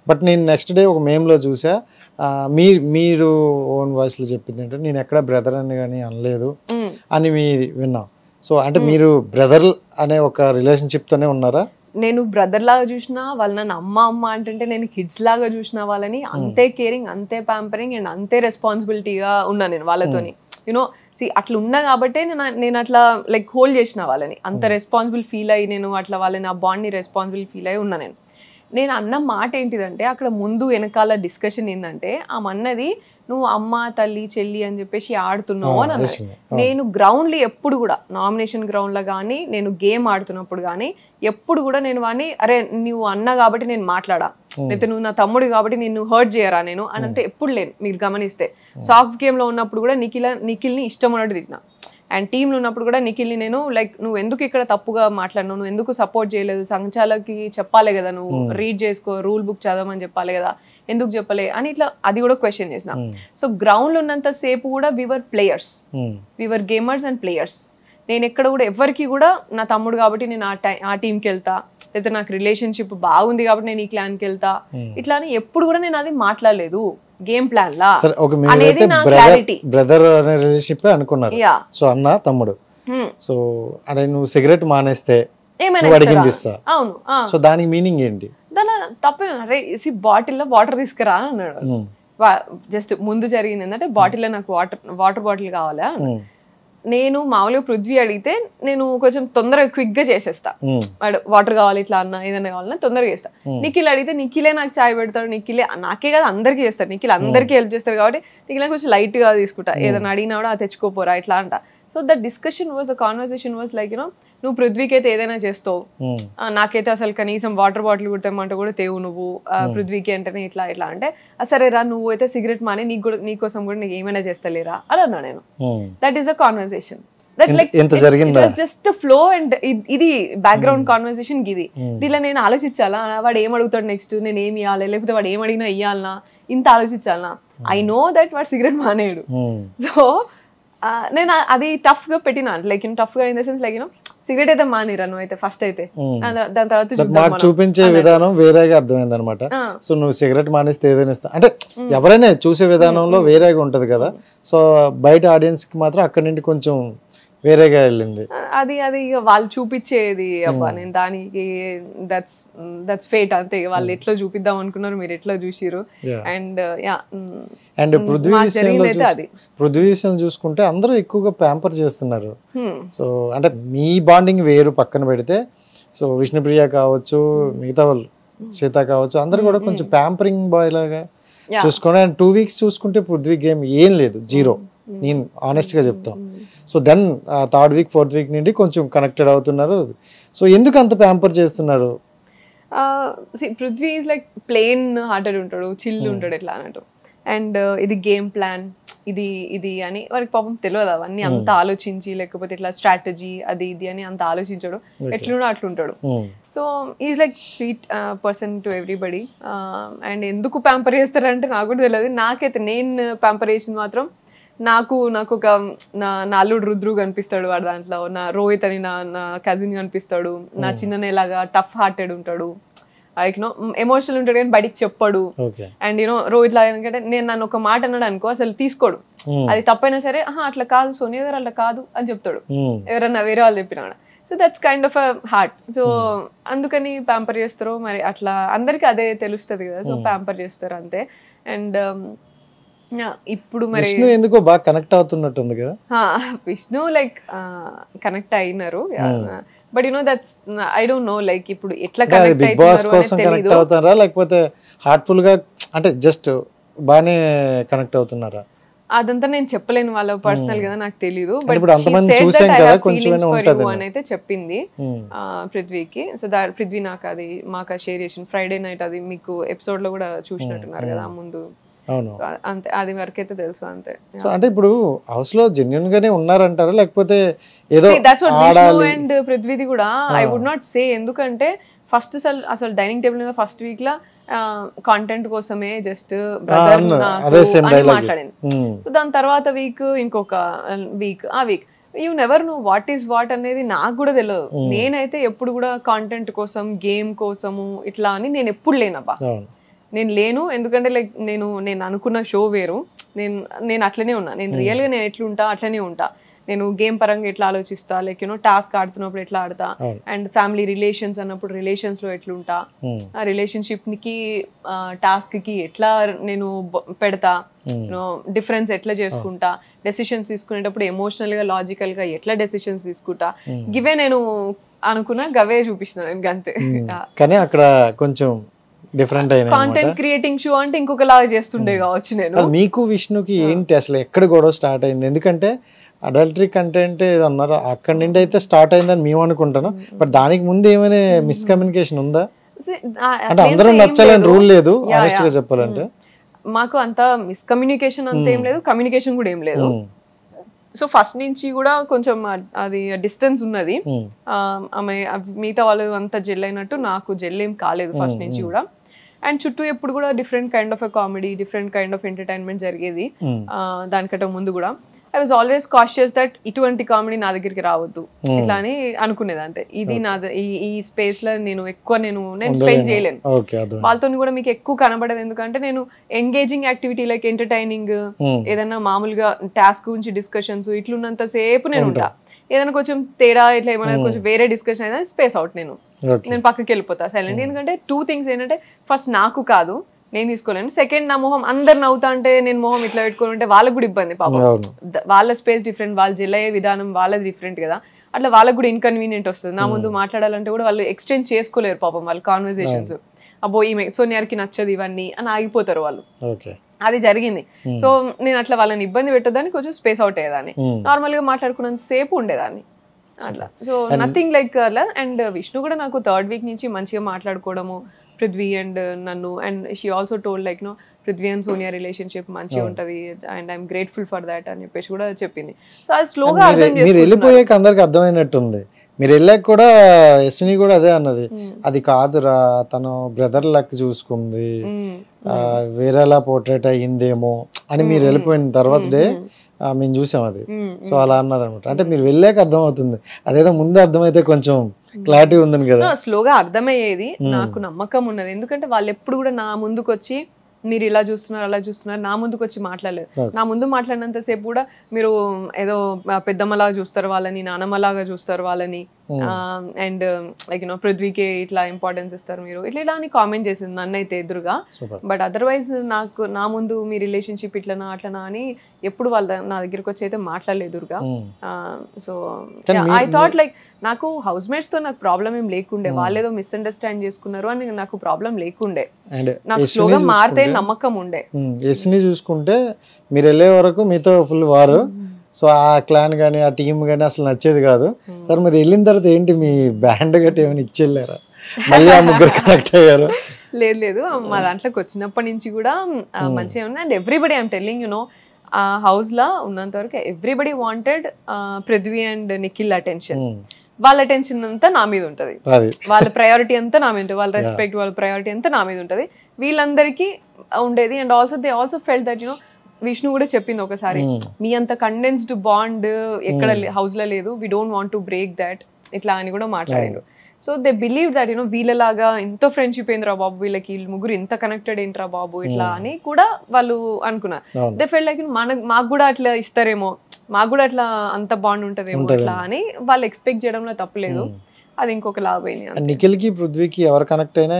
A: బట్ నేను నెక్స్ట్ డే ఒక మేమ్లో చూసా, మీరు ఓన్ వాయిస్లో చెప్పింది ఏంటంటే నేను ఎక్కడ బ్రదర్ అని కానీ అనలేదు అని విన్నాం. సో అంటే మీరు బ్రదర్ అనే ఒక రిలేషన్షిప్తోనే ఉన్నారా?
B: నేను బ్రదర్ లాగా చూసినా వాళ్ళు నన్ను అమ్మ అంటే నేను కిడ్స్ లాగా చూసిన వాళ్ళని, అంతే కేరింగ్, అంతే ప్యాంపరింగ్ అండ్ అంతే రెస్పాన్సిబిలిటీగా ఉన్నా నేను వాళ్ళతోని. యూనో అట్లా ఉన్నా కాబట్టే నేను అట్లా లైక్ హోల్డ్ చేసిన వాళ్ళని, అంత రెస్పాన్సిబుల్ ఫీల్ అయ్యి నేను అట్లా వాళ్ళని ఆ బాండ్ని రెస్పాన్సిబుల్ ఫీల్ అయ్యి ఉన్నా. నేను అన్న మాట ఏంటిదంటే అక్కడ ముందు వెనకాల డిస్కషన్ ఏంటంటే అన్నది నువ్వు అమ్మ తల్లి చెల్లి అని చెప్పేసి ఆడుతున్నావు అని అన్నది. నేను గ్రౌండ్లో ఎప్పుడు కూడా నామినేషన్ గ్రౌండ్లో కానీ నేను గేమ్ ఆడుతున్నప్పుడు కానీ ఎప్పుడు కూడా నేను వాడిని అరే నువ్వు అన్న కాబట్టి నేను మాట్లాడా, లేకపోతే నువ్వు నా తమ్ముడు కాబట్టి నిన్ను హర్ట్ చేయరా నేను అనంటే ఎప్పుడు లేను. మీరు గమనిస్తే సాక్స్ గేమ్లో ఉన్నప్పుడు కూడా నిఖిల్ని ఇష్టం ఉన్నట్టు తిట్టినా, అండ్ టీంలో ఉన్నప్పుడు కూడా నిఖిల్ని నేను లైక్ నువ్వు ఎందుకు ఇక్కడ తప్పుగా మాట్లాడినావు, నువ్వు ఎందుకు సపోర్ట్ చేయలేదు, సంచాలకి చెప్పాలి కదా, నువ్వు రీడ్ చేసుకో, రూల్ బుక్ చదవమని చెప్పాలి కదా, ఎందుకు చెప్పలే అని ఇట్లా అది కూడా క్వశ్చన్ చేసిన. సో గ్రౌండ్లో ఉన్నంత సేపు కూడా we were players, we were gamers and players. నేను ఎక్కడ కూడా ఎవరికి కూడా నా తమ్ముడు కాబట్టి నేను ఆ టీంకి వెళ్తా, లేకపోతే నాకు రిలేషన్షిప్ బాగుంది కాబట్టి నేను ఈ క్లాన్కి వెళ్తా, ఇట్లా అని ఎప్పుడు కూడా నేను అది మాట్లాడలేదు. గేమ్ ప్లాన్ లా
A: సరే ఒక
B: అనేది
A: మీరైతే
B: నా
A: బ్రదర్
B: క్లారిటీ.
A: బ్రదర్ అనే రిలేషన్షిప్ అనుకున్నారు.
B: యా
A: సో అన్న తమ్ముడు. సో అంటే నువ్వు సిగరెట్ మానేస్తే
B: ఏమైనా
A: నువ్వు అడిగింది ఇస్తా.
B: అవును.
A: సో దానికి మీనింగ్ ఏంటి?
B: దాని తప్పే. అరే బాటిల్లో వాటర్ తీసుకురా అన్నాడు. జస్ట్ ముందు జరిగింది ఏంటంటే బాటిల్లో నాకు వాటర్ బాటిల్ కావాలా. నేను మామూలుగా పృథ్వీ అడిగితే నేను కొంచెం తొందరగా క్విక్ గా చేసేస్తా. వాడు వాటర్ కావాలి ఇట్లా అన్న ఏదైనా కావాలన్నా తొందరగా చేస్తా. నిఖిల్ అడిగితే నిఖిలే నాకు చాయ్ పెడతాడు. నిఖిలే నాకే కదా అందరికీ చేస్తాడు. నిఖిల్ అందరికీ హెల్ప్ చేస్తారు కాబట్టి నిఖిలే కొంచెం లైట్ గా తీసుకుంటా. ఏదైనా అడిగినా కూడా తెచ్చుకోపోరా ఇట్లా అంట. So that discussion was the conversation was like నువ్వు పృథ్వీకి అయితే ఏదైనా చేస్తావు, నాకైతే అసలు కనీసం వాటర్ బాటిల్ కుడతామంటే కూడా తేవు నువ్వు, పృథ్వీకి అంటేనే ఇట్లా ఇట్లా అంటే సరే రా నువ్వు అయితే సిగరెట్ మానే నీకోసం కూడా నీకు ఏమైనా చేస్తలేరా అని అన్నా నేను. That is a conversation. Just flow and ఇది బ్యాక్గ్రౌండ్ కాన్వర్సేషన్ ఇది. దీనిలో నేను ఆలోచించాలా వాడు ఏం అడుగుతాడు నెక్స్ట్, నేను ఏమి ఇవ్వాలి, లేకపోతే వాడు ఏం అడిగినా ఇవ్వాలనా, ఇంత ఆలోచించాలనా. ఐ నో దట్ వాడు సిగరెట్ మానేడు. సో నేను అది టఫ్ గా పెట్టినా, లైక్ టఫ్ గా in the sense like cigarette అయితే మానేరా నువ్వు అయితే ఫస్ట్ అయితే, దాని తర్వాత
A: చూపించే విధానం వేరేగా అర్థమైంది అనమాట. సో నువ్వు సిగరెట్ మానేస్తే ఏదైనా ఇస్తా అంటే ఎవరైనా చూసే విధానంలో వేరేగా ఉంటది కదా. సో బయట ఆడియన్స్ కి మాత్రం అక్కడి నుండి కొంచెం వేరేగా వెళ్ళింది.
B: అది వాళ్ళు చూపించేది అబ్బా. నేను దానికి దట్స్ ఫేట్ అంతే. వాళ్ళు ఎట్లా చూపిద్దాం అనుకున్నారు, మీరు ఎట్లా చూసిరు. అండ్
A: అండ్ పృథ్వీ విషయం చూసుకుంటే అందరూ ఎక్కువగా ప్యాంపర్ చేస్తున్నారు. సో అంటే మీ బాండింగ్ వేరు పక్కన పెడితే, సో విష్ణుప్రియ కావచ్చు, మిగతా వాళ్ళు సీత కావచ్చు, అందరు కూడా కొంచెం ప్యాంపరింగ్ బాయ్ లాగా చూసుకోండి. అండ్ 2 weeks చూసుకుంటే పృథ్వీ గేమ్ ఏం లేదు, 0. నేను ఆనెస్ట్ గా చెప్తాను. So then 3rd week 4th week నుండి కొంచెం కనెక్టెడ్ అవుతున్నారు. సో ఎందుకు అంత ప్యాంపర్ చేస్తున్నారు?
B: Prithvi is like plain hearted ఉంటాడు, చిల్ ఉంటాడు ఎట్లా అన్నట్టు. అండ్ ఇది గేమ్ ప్లాన్ ఇది అని వాడికి పాపం తెలియదు. అవన్నీ అంత ఆలోచించి లేకపోతే ఇట్లా స్ట్రాటజీ అది ఇది అని అంత ఆలోచించాడు. ఎట్లుండో అట్లుంటాడు. So is like sweet person to everybody. And ఎందుకు ప్యాంపర్ చేస్తారంటే నాకు కూడా తెలియదు. నాకైతే నేను ప్యాంపర్ చేసింది మాత్రం నాకు ఒక నా అల్లుడు రుద్రు కనిపిస్తాడు వాడు దాంట్లో, నా రోహిత్ అని నా కజిన్ కనిపిస్తాడు, నా చిన్ననేలాగా టఫ్ హార్టెడ్ ఉంటాడు, లైక్ ఎమోషనల్ ఉంటాడు కానీ బయటికి చెప్పాడు. అండ్ రోహిత్ లాగా ఎందుకంటే నేను నన్ను ఒక మాట అన్నాడు అనుకో అసలు తీసుకోడు, అది తప్పైనా సరే అట్లా కాదు సోనియా గారు అట్లా కాదు అని చెప్తాడు, ఎవరన్నా వేరే వాళ్ళు చెప్పినా. So that's kind of a heart. So అందుకని ప్యాంపర్ చేస్తారు మరి, అట్లా అందరికి అదే తెలుస్తుంది కదా. సో ప్యాంపర్ చేస్తారు అంతే. అండ్ ఇప్పుడు మరి
A: విష్ణు ఎందుకో బాగా కనెక్ట్ అవుతున్నట్టుంది కదా.
B: విష్ణు లైక్ కనెక్ట్ అయినారు. But that's I don't know like ఇప్పుడు ఎట్లా కనెక్ట్
A: బిగ్ బాస్ కోసం కనెక్ట్ అవుతారా లేకపోతే హార్ట్ఫుల్ గా అంటే జస్ట్ బానే కనెక్ట్ అవుతున్నారా?
B: అదంతా నేను చెప్పలేను, వాళ్ళ పర్సనల్ కదా నాకు తెలీదు. బట్ అని అయితే చెప్పింది పృథ్వీకి. సో పృథ్వీ నాకు అది మాకు షేర్ చేసింది ఫ్రైడే నైట్. అది మీకు ఎపిసోడ్ లో కూడా చూసినట్టున్నారు కదా ముందు. అంతే, అది వరకు అయితే తెలుసు అంతే.
A: సో అంటే ఇప్పుడు హౌస్ లో జెన్యూన్ గానే ఉన్నారంటారా లేకపోతే ఏదో
B: అండ్ పృథ్వీది కూడా ఐ వుడ్ నాట్ సే. ఎందుకంటే ఫస్ట్ అసలు డైనింగ్ టేబుల్ మీద ఫస్ట్ వీక్ లా కాంటెంట్ కోసమే జస్ట్ మాట్లాడింది. సో దాని తర్వాత వీక్ ఇంకొక week you never know what is what అనేది నాకు కూడా తెలియదు. నేనైతే ఎప్పుడు కూడా కాంటెంట్ కోసం గేమ్ కోసము ఇట్లా అని నేను ఎప్పుడు లేనబ్బా, నేను లేను. ఎందుకంటే లైక్ నేను అనుకున్న షో వేరు, నేను అట్లనే ఉన్నా. నేను రియల్గా నేను ఎట్లుంటా అట్లనే ఉంటా. నేను గేమ్ పరంగా ఎట్లా ఆలోచిస్తా, లైక్ టాస్క్ ఆడుతున్నప్పుడు ఎట్లా ఆడతా, అండ్ ఫ్యామిలీ రిలేషన్స్ అన్నప్పుడు రిలేషన్స్ లో ఎట్లుంటా, ఆ రిలేషన్షిప్ కి టాస్క్ కి ఎట్లా నేను పెడతా, డిఫరెన్స్ ఎట్లా చేసుకుంటా, డెసిషన్స్ తీసుకునేటప్పుడు ఎమోషనల్ గా లాజికల్ గా ఎట్లా డెసిషన్స్ తీసుకుంటా, గివే నేను అనుకున్నా గవే చూపిస్తున్నా నేను అంతే.
A: కానీ అక్కడ కొంచెం డిఫరెంట్ అయినా
B: కాంటెంట్ క్రియేటింగ్ షో అంటే ఇంకొకలాగా చేస్తుండే కావచ్చు నేను.
A: మీకు విష్ణుకి ఏంటి అసలు ఎక్కడ గొడవ స్టార్ట్ అయింది? ఎందుకంటే అడల్టరీ కంటెంట్ అన్నారు, అక్కడి నుండి అయితే స్టార్ట్ అయిందని మేము అనుకుంటాను. బట్ దానికి ముందు ఏమైనా మిస్కమ్యూనికేషన్ ఉందా? అంటే అందరూ నచ్చాలని రూల్ లేదు ఆనెస్ట్ గా చెప్పాలంటే.
B: మాకు అంత మిస్కమ్యూనికేషన్ అంత ఏం లేదు, కమ్యూనికేషన్ కూడా ఏం లేదు. సో ఫస్ట్ నుంచి కూడా కొంచెం అది డిస్టెన్స్ ఉన్నది. ఆమె మిగతా వాళ్ళు అంతా జెల్ అయినట్టు నాకు జెల్ ఏం కాలేదు ఫస్ట్ నుంచి కూడా. అండ్ చుట్టూ ఎప్పుడు కూడా different kind of comedy, different kind of entertainment జరిగేది దానికంటే ముందు కూడా. I was always cautious that ఇటువంటి కామెడీ నా దగ్గరికి రావద్దు ఇట్లా అని అనుకునేది. అంతే, ఇది నా ఈ స్పేస్ లో నేను స్పెండ్ చేయలేను. వాళ్ళతో కూడా మీకు ఎక్కువ కనబడదు, ఎందుకంటే నేను ఎంగేజింగ్ యాక్టివిటీ లైక్ ఎంటర్టైనింగ్, ఏదైనా మామూలుగా టాస్క్ గురించి డిస్కషన్స్ ఇట్లున్నంత సేపు నేను ఉంటా. ఏదైనా కొంచెం తేడా ఇట్లా ఏమైనా కొంచెం వేరే డిస్కషన్ అయినా స్పేస్ అవుట్, నేను పక్కకి వెళ్ళిపోతా సైలెంట్. ఎందుకంటే 2 things ఏంటంటే, ఫస్ట్ నాకు కాదు, నేను తీసుకోలేను. సెకండ్, నా మొహం అందరు నవ్వుతా అంటే నేను మొహం ఇట్లా పెట్టుకుని ఉంటే వాళ్ళకి కూడా ఇబ్బంది పాపం. వాళ్ళ స్పేస్ డిఫరెంట్, వాళ్ళు జెల్ అయ్యే విధానం వాళ్ళది డిఫరెంట్ కదా, అట్లా వాళ్ళకి కూడా ఇన్కన్వీనియంట్ వస్తుంది. నా ముందు మాట్లాడాలంటే కూడా వాళ్ళు ఎక్స్టెండ్ చేసుకోలేరు పాపం, వాళ్ళ కాన్వర్సేషన్స్. అబ్బో ఈమె సోనియాకి నచ్చదు ఇవన్నీ అని ఆగిపోతారు వాళ్ళు. అది జరిగింది. సో నేను అట్లా వాళ్ళని ఇబ్బంది పెట్టొద్దని కొంచెం స్పేస్ అవుట్ అయ్యేదాన్ని, నార్మల్ గా మాట్లాడుకున్నంత సేపు ఉండేదాన్ని అట్లా. సో నథింగ్ లైక్ అలా. అండ్ విష్ణు కూడా నాకు 3rd week నుంచి మంచిగా మాట్లాడుకోవడము, పృథ్వీ అండ్ నన్ను. And she also told like no Prithvi and Sonia relationship మంచిగా ఉంటది and I'm grateful for that అని చెప్పేసి కూడా చెప్పింది. సో అది స్లోగా అర్థం
A: మీరు వెళ్ళిపోయాక అందరికి అర్థమైనట్టుంది. మీరు వెళ్ళాక కూడా యశ్విని కూడా అదే అన్నది, అది కాదురా తను బ్రదర్ లెక్క చూసుకుంది, వేరేలా పోర్ట్రేట్ అయ్యిందేమో అని. మీరు వెళ్ళిపోయిన తర్వాత డే మేము చూసాం అది. సో అలా అన్నారు అనమాట. అంటే మీరు వెళ్ళాక అర్థం అవుతుంది, అదేదో ముందు అర్థమైతే కొంచెం క్లారిటీ ఉందని కదా.
B: స్లోగా అర్థమయ్యేది, నాకు నమ్మకం ఉన్నది. ఎందుకంటే వాళ్ళు ఎప్పుడు కూడా నా ముందుకు వచ్చి మీరు ఇలా చూస్తున్నారు అలా చూస్తున్నారు నా ముందుకు వచ్చి మాట్లాడలేదు. నా ముందు మాట్లాడినంత సేపు కూడా మీరు ఏదో పెద్దమ్మలాగా చూస్తారు వాళ్ళని, నానమ్మలాగా చూస్తారు వాళ్ళని, అండ్ లైక్ యూనో పృథ్వీకి ఇట్లా ఇంపార్టెన్స్ ఇస్తారు మీరు, ఇట్లా అని కామెంట్ చేసింది నన్ను అయితే ఎదురుగా. బట్ అదర్వైజ్ నాకు నా ముందు మీ రిలేషన్షిప్ ఇట్లనా అట్లనా అని ఎప్పుడు వాళ్ళ నా దగ్గరకు వచ్చి అయితే మాట్లాడలేదు ఎదురుగా. సో ఐ థాట్ లైక్ నాకు హౌస్ మేట్స్ తో నాకు ప్రాబ్లం ఏం లేకుండే, వాళ్ళు ఏదో మిస్అండర్స్టాండ్ చేసుకున్నారు అని నాకు ప్రాబ్లం లేకుండే, నాకు స్లోగా మారితే నమ్మకం ఉండే.
A: యశ్విని చూసుకుంటే మీరు వెళ్ళే వరకు మీతో ఫుల్ వారు. సో ఆ క్లాన్ కానీ ఆ టీమ్ కానీ అసలు నచ్చేది కాదు. సార్ మీరు వెళ్ళిన తర్వాత ఏంటి మీ బ్యాండ్ గట్టి ఏమైనా ఇచ్చెళ్ళారా? మళ్ళీ ఆ ముగ్గురు కనెక్ట్ అయ్యారు?
B: లేదు, మా దాంట్లోకి వచ్చినప్పటి నుంచి కూడా మంచిగా ఉంది. And everybody I'm telling you know ఆ హౌస్ లా ఉన్నంత వరకు everybody wanted Prithvi and Nikhil attention. వాళ్ళ అటెన్షన్ అంతా నా మీద ఉంటది, వాళ్ళ ప్రయారిటీ అంతా నా మీద ఉంటుంది, వాళ్ళ రెస్పెక్ట్ వాళ్ళ ప్రయారిటీ అంతా నా మీద ఉంటది, వీళ్ళందరికీ ఉండేది. And also they also felt that you know, Vishnu కూడా చెప్పింది ఒకసారి, మీ అంత కండెన్స్డ్ బాండ్ ఎక్కడ హౌస్ లో లేదు, we don't want to break that ఇట్లా అని కూడా మాట్లాడారు. So they believe that you know వీళ్ళలాగా ఎంతో ఫ్రెండ్షిప్ ఏంద్రా బాబు, వీళ్ళకి ముగ్గురు ఇంత కనెక్టెడ్ ఏంట్రా బాబు ఇట్లా అని కూడా వాళ్ళు అనుకున్నారు. దే ఫెల్ట్ లైక్ మాకు కూడా అట్లా ఇస్తారేమో, మాకు కూడా అట్లా అంత బాండ్ ఉంటదేమో అట్లా అని వాళ్ళు ఎక్స్పెక్ట్ చేయడంలో తప్పలేదు. అది ఇంకొక లాభం.
A: నిఖిల్ కి పృథ్వీకి ఎవరు కనెక్ట్ అయినా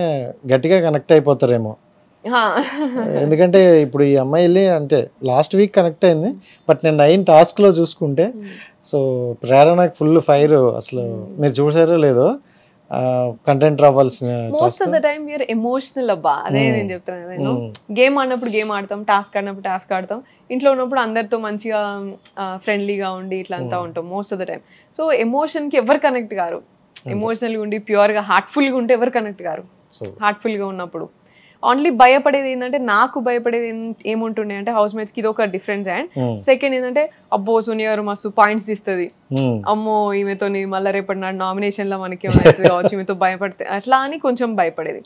A: గట్టిగా కనెక్ట్ అయిపోతారేమో. ఎందుకంటే ఇప్పుడు ఈ అమ్మాయి వెళ్ళి అంటే లాస్ట్ వీక్ కనెక్ట్ అయింది, బట్ నేను 9 టాస్క్ లో చూసుకుంటే సో ప్రేరణకు ఫుల్ ఫైర్. అసలు మీరు చూసారో లేదో కంటెంట్ రావాల్సిన
B: most of the time your emotional అబ్బా. అదే నేను చెప్తాను, నేను గేమ్ ఆడినప్పుడు గేమ్ ఆడతాం, టాస్క్ ఆడినప్పుడు టాస్క్ ఆడతాం, ఇంట్లో ఉన్నప్పుడు అందరితో మంచిగా ఫ్రెండ్లీగా ఉండి ఇట్లా అంతా ఉంటాం most of the time. So emotion కి ఎవరు కనెక్ట్ గారు, ఎమోషనల్గా ఉండి ప్యూర్ గా హార్ట్ఫుల్ గా ఉంటే ఎవరు కనెక్ట్ గారు. హార్ట్ఫుల్ గా ఉన్నప్పుడు ఓన్లీ భయపడేది ఏంటంటే, నాకు భయపడేది ఏముంటుండే అంటే హౌస్ మేట్స్ కి ఇది ఒక డిఫరెన్స్. అండ్ సెకండ్ ఏంటంటే, అబ్బో సోనియా గారు మస్తు పాయింట్స్ తీస్తుంది, అమ్మో ఈమెతో మళ్ళీ రేపటి నాడు నామినేషన్ లో మనకి కావచ్చు, ఈమెతో భయపడితే అట్లా అని కొంచెం భయపడేది.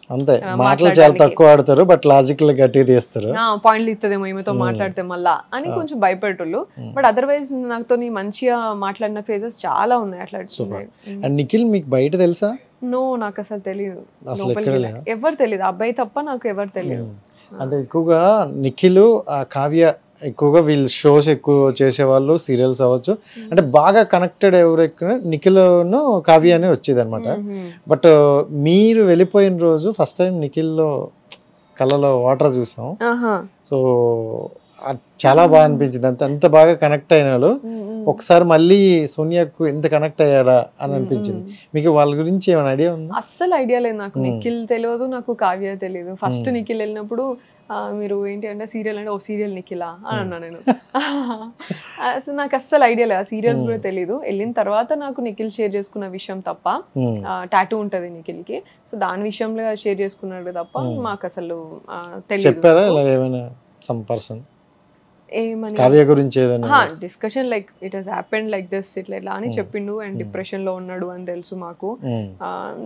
A: తక్కువ బట్ లాజికల్ గట్టిగా తీస్తారు,
B: పాయింట్లు ఇస్తుందేమో ఈమెతో మాట్లాడితే మళ్ళా అని కొంచెం భయపడేటోళ్ళు. బట్ అదర్వైజ్ నాతో మంచిగా మాట్లాడిన ఫేజెస్ చాలా ఉన్నాయి అట్లా.
A: నిఖిల్ మీకు బయట తెలుసా?
B: నో, నాకు అసలు తెలియదు, ఎవరు తెలియదు, అబ్బాయి తప్ప నాకు ఎవరు తెలియదు.
A: అంటే ఎక్కువగా నిఖిల్ కావ్య ఎక్కువగా వీళ్ళు షోస్ ఎక్కువ చేసేవాళ్ళు, సీరియల్స్ అవ్వచ్చు, అంటే బాగా కనెక్టెడ్ ఎవరు ఎక్కువ నిఖిల్ను కావ్య అని వచ్చేది అనమాట. బట్ మీరు వెళ్ళిపోయిన రోజు ఫస్ట్ టైం నిఖిల్లో కళ్ళలో వాటర్ చూసాం. సో చాలా బాగా అనిపించింది, అంత బాగా కనెక్ట్ అయిన వాళ్ళు. ఒకసారి మళ్ళీ సోనియాకు ఎంత కనెక్ట్ అయ్యాడా అని అనిపించింది. మీకు వాళ్ళ గురించి ఏమైనా ఐడియా ఉందా?
B: అస్సలు ఐడియా లేదు నాకు. నిఖిల్ తెలియదు, నాకు కావ్య తెలియదు. ఫస్ట్ నిఖిల్ వెళ్ళినప్పుడు మీరు ఏంటి అంటే సీరియల్ అంటే ఓ సీరియల్ నిఖిలా అని అన్నా నేను. అసలు నాకు అస్సలు ఐడియా లేదు, సీరియల్స్ కూడా తెలియదు. వెళ్ళిన తర్వాత నాకు నిఖిల్ షేర్ చేసుకున్న విషయం తప్ప, టాటూ ఉంటది నిఖిల్ కి, సో దాని విషయంలో షేర్ చేసుకున్నాడు తప్ప మాకు అసలు తెలియదు.
A: కావ్య గురించి ఏదైనా
B: discussion like it has happened like this ఇట్లా ఇట్లా అని చెప్పిండు, అండ్ డిప్రెషన్ లో ఉన్నాడు అని తెలుసు మాకు.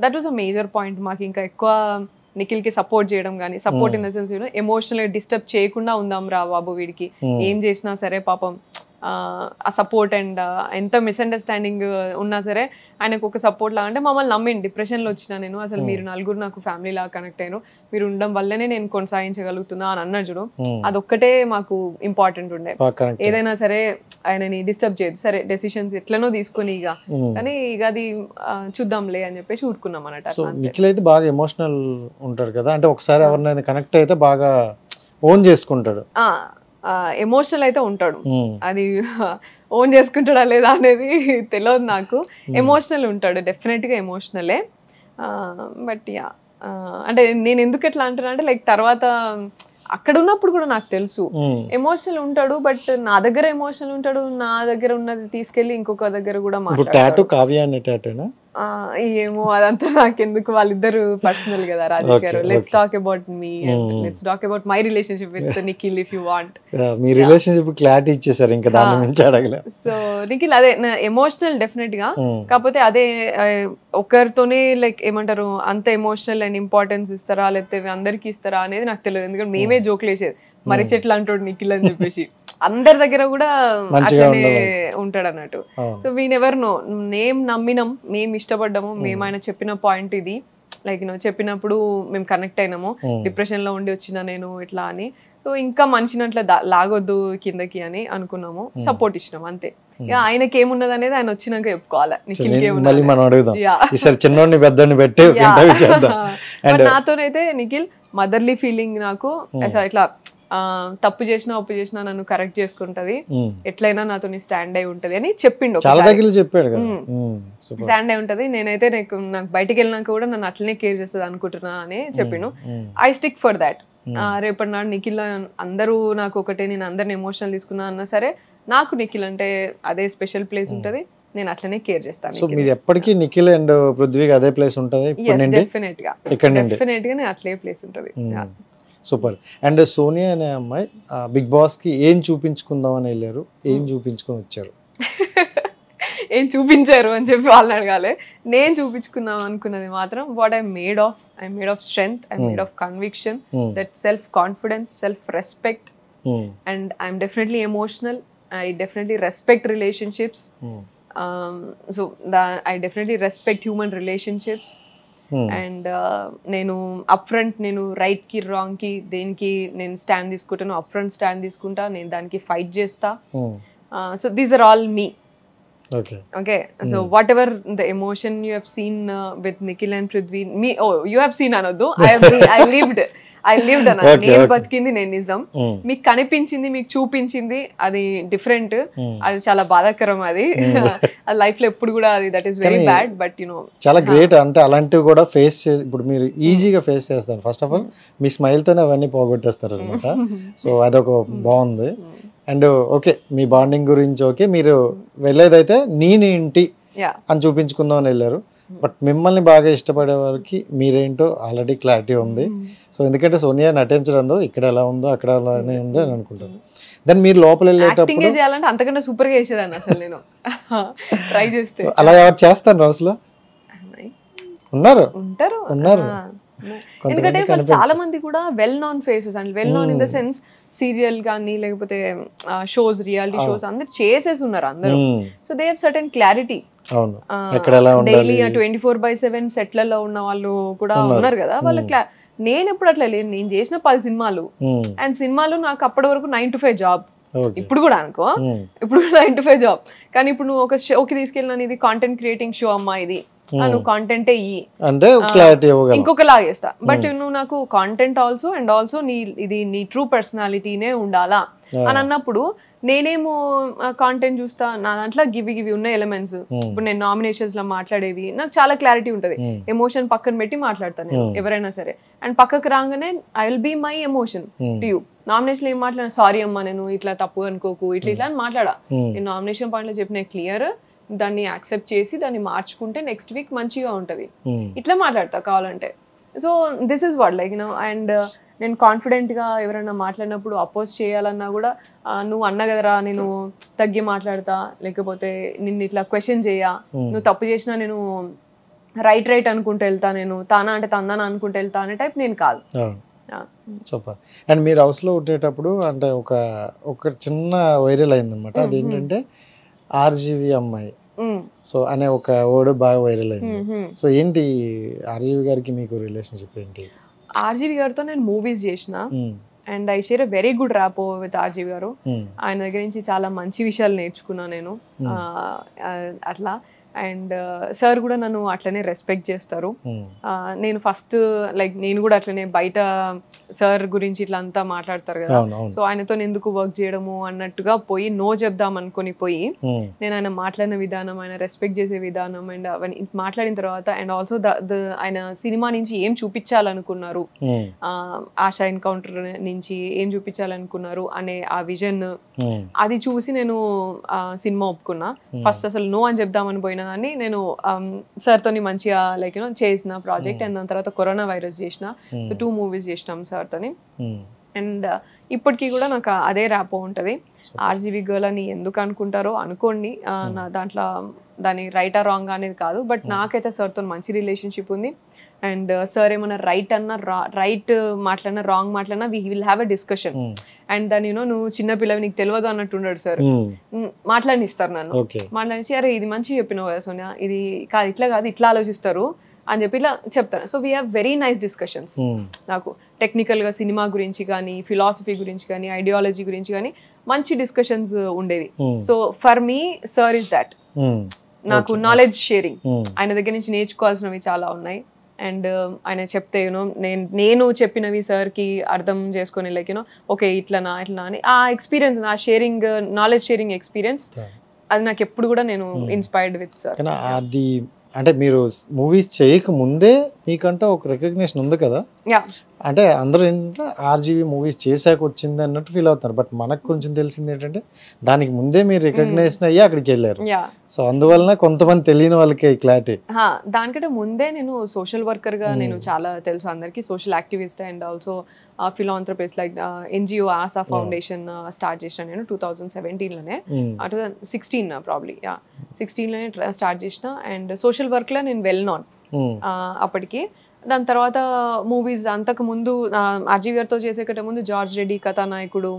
B: That was a major point మాకు. ఇంకా ఎక్కువ నిఖిల్ కి సపోర్ట్ చేయడం కానీ, support in the sense emotional గా డిస్టర్బ్ చేయకుండా ఉందాం రా బాబు, వీడికి ఏం చేసినా సరే పాపం ఆ సపోర్ట్ అండ్ ఎంత మిస్అండర్స్టాండింగ్ ఉన్నా సరే ఆయనకు ఒక సపోర్ట్ లాగా అంటే మమ్మల్ని నమ్మిండి డిప్రెషన్లో వచ్చినా నేను అసలు మీరు నలుగురు నాకు ఫ్యామిలీ లాగా కనెక్ట్ అయ్యారు మీరు ఉండడం వల్లనే నేను కొనసాగించగలుగుతున్నా అని అన్నాడు చూడు అదొక్కటే మాకు ఇంపార్టెంట్ ఉండే ఏదైనా సరే ఆయనని డిస్టర్బ్ చేయదు సరే డెసిషన్స్ ఎట్లనో తీసుకొని ఇక కానీ ఇక అది చూద్దాంలే అని చెప్పేసి ఊరుకున్నాం అన్నట్టు
A: నిఖిల్ అయితే బాగా ఎమోషనల్ ఉంటాడు కదా అంటే ఒకసారి ఎవరినైనా కనెక్ట్ అయితే బాగా ఓన్ చేసుకుంటాడు
B: ఎమోషనల్ అయితే ఉంటాడు అది ఓన్ చేసుకుంటాడా లేదా అనేది తెలియదు నాకు ఎమోషనల్ ఉంటాడు డెఫినెట్గా ఎమోషనలే బట్ యా అంటే నేను ఎందుకు ఎట్లా అంటున్నా అంటే లైక్ తర్వాత అక్కడ ఉన్నప్పుడు కూడా నాకు తెలుసు ఎమోషనల్ ఉంటాడు బట్ నా దగ్గర ఎమోషనల్ ఉంటాడు నా దగ్గర ఉన్నది తీసుకెళ్లి ఇంకొక దగ్గర కూడా మాట్లాడతాడు ఏమో అదంతా నాకెందుకు వాళ్ళిద్దరు పర్సనల్ కదా రాజేష్ గారు let's talk about me let's talk about my relationship with Nikhil if you want
A: me relationship clarity ఇచ్చేసారు ఇంకా దాని నుంచి అడగలే
B: సో నిఖిల్ అదే ఎమోషనల్ డెఫినెట్ గా కాకపోతే అదే ఒకరితోనే లైక్ ఏమంటారు అంత ఎమోషనల్ అండ్ ఇంపార్టెన్స్ ఇస్తారా లేకపోతే అందరికి ఇస్తారా అనేది నాకు తెలియదు ఎందుకంటే మేమే జోకులు వేసేది మరి చెట్లు అంటాడు నిఖిల్ అని చెప్పేసి అందరి దగ్గర కూడా అట్లనే ఉంటాడు అన్నట్టు సో వీ నెవర్ నో మేము నమ్మినాం మేము ఇష్టపడ్డాము మేము ఆయన చెప్పిన పాయింట్ ఇది లైక్ చెప్పినప్పుడు మేము కనెక్ట్ అయినాము డిప్రెషన్ లో ఉండి వచ్చిన నేను ఇట్లా అని సో ఇంకా మనిషినట్ల లాగొద్దు కిందకి అని అనుకున్నాము సపోర్ట్ ఇచ్చినాం అంతే ఆయనకి ఏమున్నది అనేది ఆయన వచ్చినాక చెప్పుకోవాలి నాతోనైతే నిఖిల్ మదర్లీ ఫీలింగ్ నాకు ఇట్లా తప్పు చేసినా ఒప్పు చేసినా నన్ను కరెక్ట్ చేసుకుంటది ఎట్లయినా నాతో స్టాండ్ అయి ఉంటది అని చెప్పిండు స్టాండ్ అయి ఉంటది నేనైతే నాకు బయటికి వెళ్ళినాక కూడా నన్ను అట్లనే కేర్ చేస్తుంది అనుకుంటున్నా అని చెప్పిండు ఐ స్టిక్ ఫర్ దాట్ రేపటి నాడు నిఖిల్ అందరూ నాకు ఒకటే నేను అందరిని ఎమోషనల్ తీసుకున్నా అన్నా సరే నాకు నిఖిల్ అంటే అదే స్పెషల్ ప్లేస్ ఉంటది నేను అట్లనే కేర్ చేస్తాను
A: సో మీరు ఎప్పటికీ నిఖిల్ అండ్ పృథ్వీకి అదే ప్లేస్ ఉంటది
B: డెఫినెట్ గా నేను అట్లే ప్లేస్ ఉంటది
A: సూపర్ అండ్ సోనియా అనే అమ్మాయి బిగ్ బాస్ కి ఏం చూపించుకుందాం అని వెళ్ళారు ఏం చూపించుకొని వచ్చారు
B: ఏం చూపించారు అని చెప్పి వాళ్ళని అడగాలి నేను చూపించుకుందాం అనుకున్నది మాత్రం what I made of strength I made of conviction that self confidence self respect and I'm definitely emotional I definitely respect relationships so I definitely respect human relationships and నేను అప్ ఫ్రంట్ నేను right కి wrong కి దేనికి నేను stand తీసుకుంటాను up front stand తీసుకుంటా నేను దానికి ఫైట్ చేస్తా so these are all me okay so whatever the emotion you have seen with Nikhil and Prithvi me you have seen another I lived అన్న నేను బతికింది నేను నిజం మీకు కనిపించింది మీకు చూపించింది అది డిఫరెంట్ అది చాలా బాధాకరం అది లైఫ్ లో ఎప్పుడు కూడా అది that is very bad but you know
A: చాలా గ్రేట్ అంటే అలాంటివి కూడా ఫేస్ ఇప్పుడు మీరు ఈజీగా ఫేస్ చేస్తారు first of all me smile తోనే అవన్నీ పోగొట్టేస్తారు అనమాట సో అదొక బాగుంది అండ్ ఓకే మీ బాండింగ్ గురించి ఓకే మీరు వెళ్ళేదైతే నేనేంటి అని చూపించుకుందాం అని వెళ్ళారు బట్ మిమ్మల్ని బాగా ఇష్టపడే వారికి మీరేంటో ఆల్రెడీ క్లారిటీ ఉంది సో ఎందుకంటే సోనియా నటించడంతో ఇక్కడ ఎలా ఉందో అక్కడ అలానే ఉందో అని అనుకుంటాను దెన్ మీరు లోపల వెళ్ళేటప్పుడు
B: చేయాలంటే అంతకన్నా సూపర్ గా చేసేదాన్ని అసలు నేను ట్రై చేస్తే
A: అలా ఎవరు చేస్తాను రోజులో ఉంటారు
B: ఎందుకంటే చాలా మంది కూడా well known faces and well known in the sense serial కానీ లేకపోతే షోస్ రియాలిటీ షోస్ అందరు చేసేసి ఉన్నారు అందరూ so they have certain clarity daily 24/7 సెట్లలో ఉన్న వాళ్ళు కూడా ఉన్నారు కదా వాళ్ళ నేను ఎప్పుడు అట్లా లేదు నేను చేసిన 10 సినిమాలు అండ్ సినిమాలు నాకు అప్పటి వరకు 9 to 5 జాబ్ ఇప్పుడు కూడా అనుకో ఇప్పుడు 9 to 5 జాబ్ కానీ ఇప్పుడు నువ్వు ఒక షోకి తీసుకెళ్ళిన ఇది కాంటెంట్ క్రియేటింగ్ షో అమ్మా ఇది నువ్వు కాంటెంట్ ఇంకొకలా చేస్తా బట్ నువ్వు నాకు కాంటెంట్ ఆల్సో అండ్ ఆల్సో నీ ట్రూ పర్సనాలిటీనే ఉండాలా అని అన్నప్పుడు నేనేమో కాంటెంట్ చూస్తా నా దాంట్లో గివి ఉన్న ఎలిమెంట్స్ ఇప్పుడు నేను నామినేషన్స్ లో మాట్లాడేవి నాకు చాలా క్లారిటీ ఉంటది ఎమోషన్ పక్కన పెట్టి మాట్లాడతాను ఎవరైనా సరే అండ్ పక్కకు రాగానే I will be my emotion to you nomination ఏం మాట్లాడా సారీ అమ్మా నేను ఇట్లా తప్పు అనుకోకు ఇట్లా అని మాట్లాడా నేను నామినేషన్ పాయింట్ లో చెప్పిన క్లియర్ దాన్ని యాక్సెప్ట్ చేసి దాన్ని మార్చుకుంటే నెక్స్ట్ వీక్ మంచిగా ఉంటది ఇట్లా మాట్లాడతా కావాలంటే so this is what like and నేను కాన్ఫిడెంట్ గా ఎవరైనా మాట్లాడినప్పుడు అపోజ్ చేయాలన్నా కూడా నువ్వు అన్న కదరా నేను తగ్గి మాట్లాడతా లేకపోతే నిన్ను ఇట్లా క్వశ్చన్ చేయా నువ్వు తప్పు చేసినా నేను రైట్ అనుకుంటూ వెళ్తా నేను తానా అంటే తందానా అనుకుంటూ వెళ్తా అనే టైప్ నేను కాదు
A: సూపర్. అండ్ మీరు హౌస్లో ఉండేటప్పుడు అంటే ఒక చిన్న వైరల్ అయిందనమాట. అదేంటంటే ఆర్జీవి అమ్మాయి సో అనే ఒక వర్డ్ బాగా వైరల్ అయింది. సో ఏంటి ఆర్జీవి గారికి మీకు రిలేషన్షిప్ ఏంటి?
B: ఆర్జీవి గారితో నేను మూవీస్ చేసిన and I share a very good rapport with RGV గారు. ఆయన దగ్గర నుంచి చాలా మంచి విషయాలు నేర్చుకున్నా నేను అట్లా. అండ్ సార్ కూడా నన్ను అట్లనే రెస్పెక్ట్ చేస్తారు. నేను ఫస్ట్ లైక్ నేను కూడా అట్లనే బయట సార్ గురించి ఇట్లా అంతా మాట్లాడతారు కదా, సో ఆయనతో ఎందుకు వర్క్ చేయడము అన్నట్టుగా పోయి నో చెప్దాం అనుకుని పోయి నేను ఆయన మాట్లాడిన విధానం, ఆయన రెస్పెక్ట్ చేసే విధానం అండ్ అవన్నీ మాట్లాడిన తర్వాత అండ్ ఆల్సో ఆయన సినిమా నుంచి ఏం చూపించాలనుకున్నారు, ఆశా ఎన్కౌంటర్ నుంచి ఏం చూపించాలనుకున్నారు అనే ఆ విజన్ అది చూసి నేను సినిమా ఒప్పుకున్నా. ఫస్ట్ అసలు నో అని చెప్దామని పోయినా కానీ నేను సార్తోని మంచిగా లైక్ యూనో చేసిన ప్రాజెక్ట్. అండ్ దాని తర్వాత కరోనా వైరస్ చేసిన, 2 మూవీస్ చేసినాం సార్తోని. అండ్ ఇప్పటికీ కూడా నాకు అదే ర్యాపో ఉంటుంది. ఆర్జీవి గర్ల్ అని ఎందుకు అనుకుంటారో అనుకోండి, నా దాంట్లో దాని రైటా రాంగ్ అనేది కాదు, బట్ నాకైతే సార్తో మంచి రిలేషన్షిప్ ఉంది. అండ్ సార్ ఏమన్నా రైట్ అన్నా రైట్ మాట్లాడినా రాంగ్ మాట్లాడినా we will have a discussion. And దాని నువ్వు చిన్న పిల్లవి నీకు తెలియదు అన్నట్టు ఉన్నాడు సార్. మాట్లాడినిస్తారు నన్ను, మాట్లాడించి అరే ఇది మంచిగా చెప్పినావు కదా సోనియా, ఇది కాదు ఇట్లా కాదు ఇట్లా ఆలోచిస్తారు అని చెప్పి ఇట్లా చెప్తాను. So we have very nice discussions. నాకు టెక్నికల్గా సినిమా గురించి కానీ, ఫిలాసఫీ గురించి కానీ, ఐడియాలజీ గురించి కానీ మంచి డిస్కషన్స్ ఉండేవి. So for me sir is that. నాకు నాలెడ్జ్ షేరింగ్, ఆయన దగ్గర నుంచి నేర్చుకోవాల్సినవి చాలా ఉన్నాయి. అండ్ ఆయన చెప్తే నేను చెప్పినవి సార్కి అర్థం చేసుకొని లైక్ ఓకే ఇట్లనా అని ఆ ఎక్స్పీరియన్స్, ఆ షేరింగ్ నాలెడ్జ్ షేరింగ్ ఎక్స్పీరియన్స్ అది నాకు ఎప్పుడు కూడా నేను ఇన్స్పైర్డ్ విత్ సార్.
A: అది అంటే మీరు మూవీస్ చేయక ముందే మీకంటే ఒక రికగ్నిషన్ ఉంది కదా, అంటే అందరూ ఏంటంటే ఆర్జీవి మూవీస్ చేశాక వచ్చింది అన్నట్టు ఫీల్ అవుతున్నారు. బట్ మనకు కొంచెం తెలిసింది ఏంటంటే దానికి ముందే మీరు రికగ్నైజేషన్ అయ్యి అక్కడికి వెళ్ళారు. సో అందువలన కొంతమంది తెలియని వాళ్ళకి క్లారిటీ.
B: దానికంటే ముందే నేను సోషల్ వర్కర్ గా నేను చాలా తెలుసు అందరికి, social activist and also philanthropist like NGO ASHA foundation start చేసిన నేను 2017లోనే, 2016 ప్రాబ్లీ 16లోనే స్టార్ట్ చేసిన. అండ్ సోషల్ వర్క్ లో నేను వెల్ నాన్ అప్పటికి. దాని తర్వాత మూవీస్ అంతకు ముందు ఆర్జీవి గారితో చేసేకట ముందు జార్జ్ రెడ్డి, కథానాయకుడు,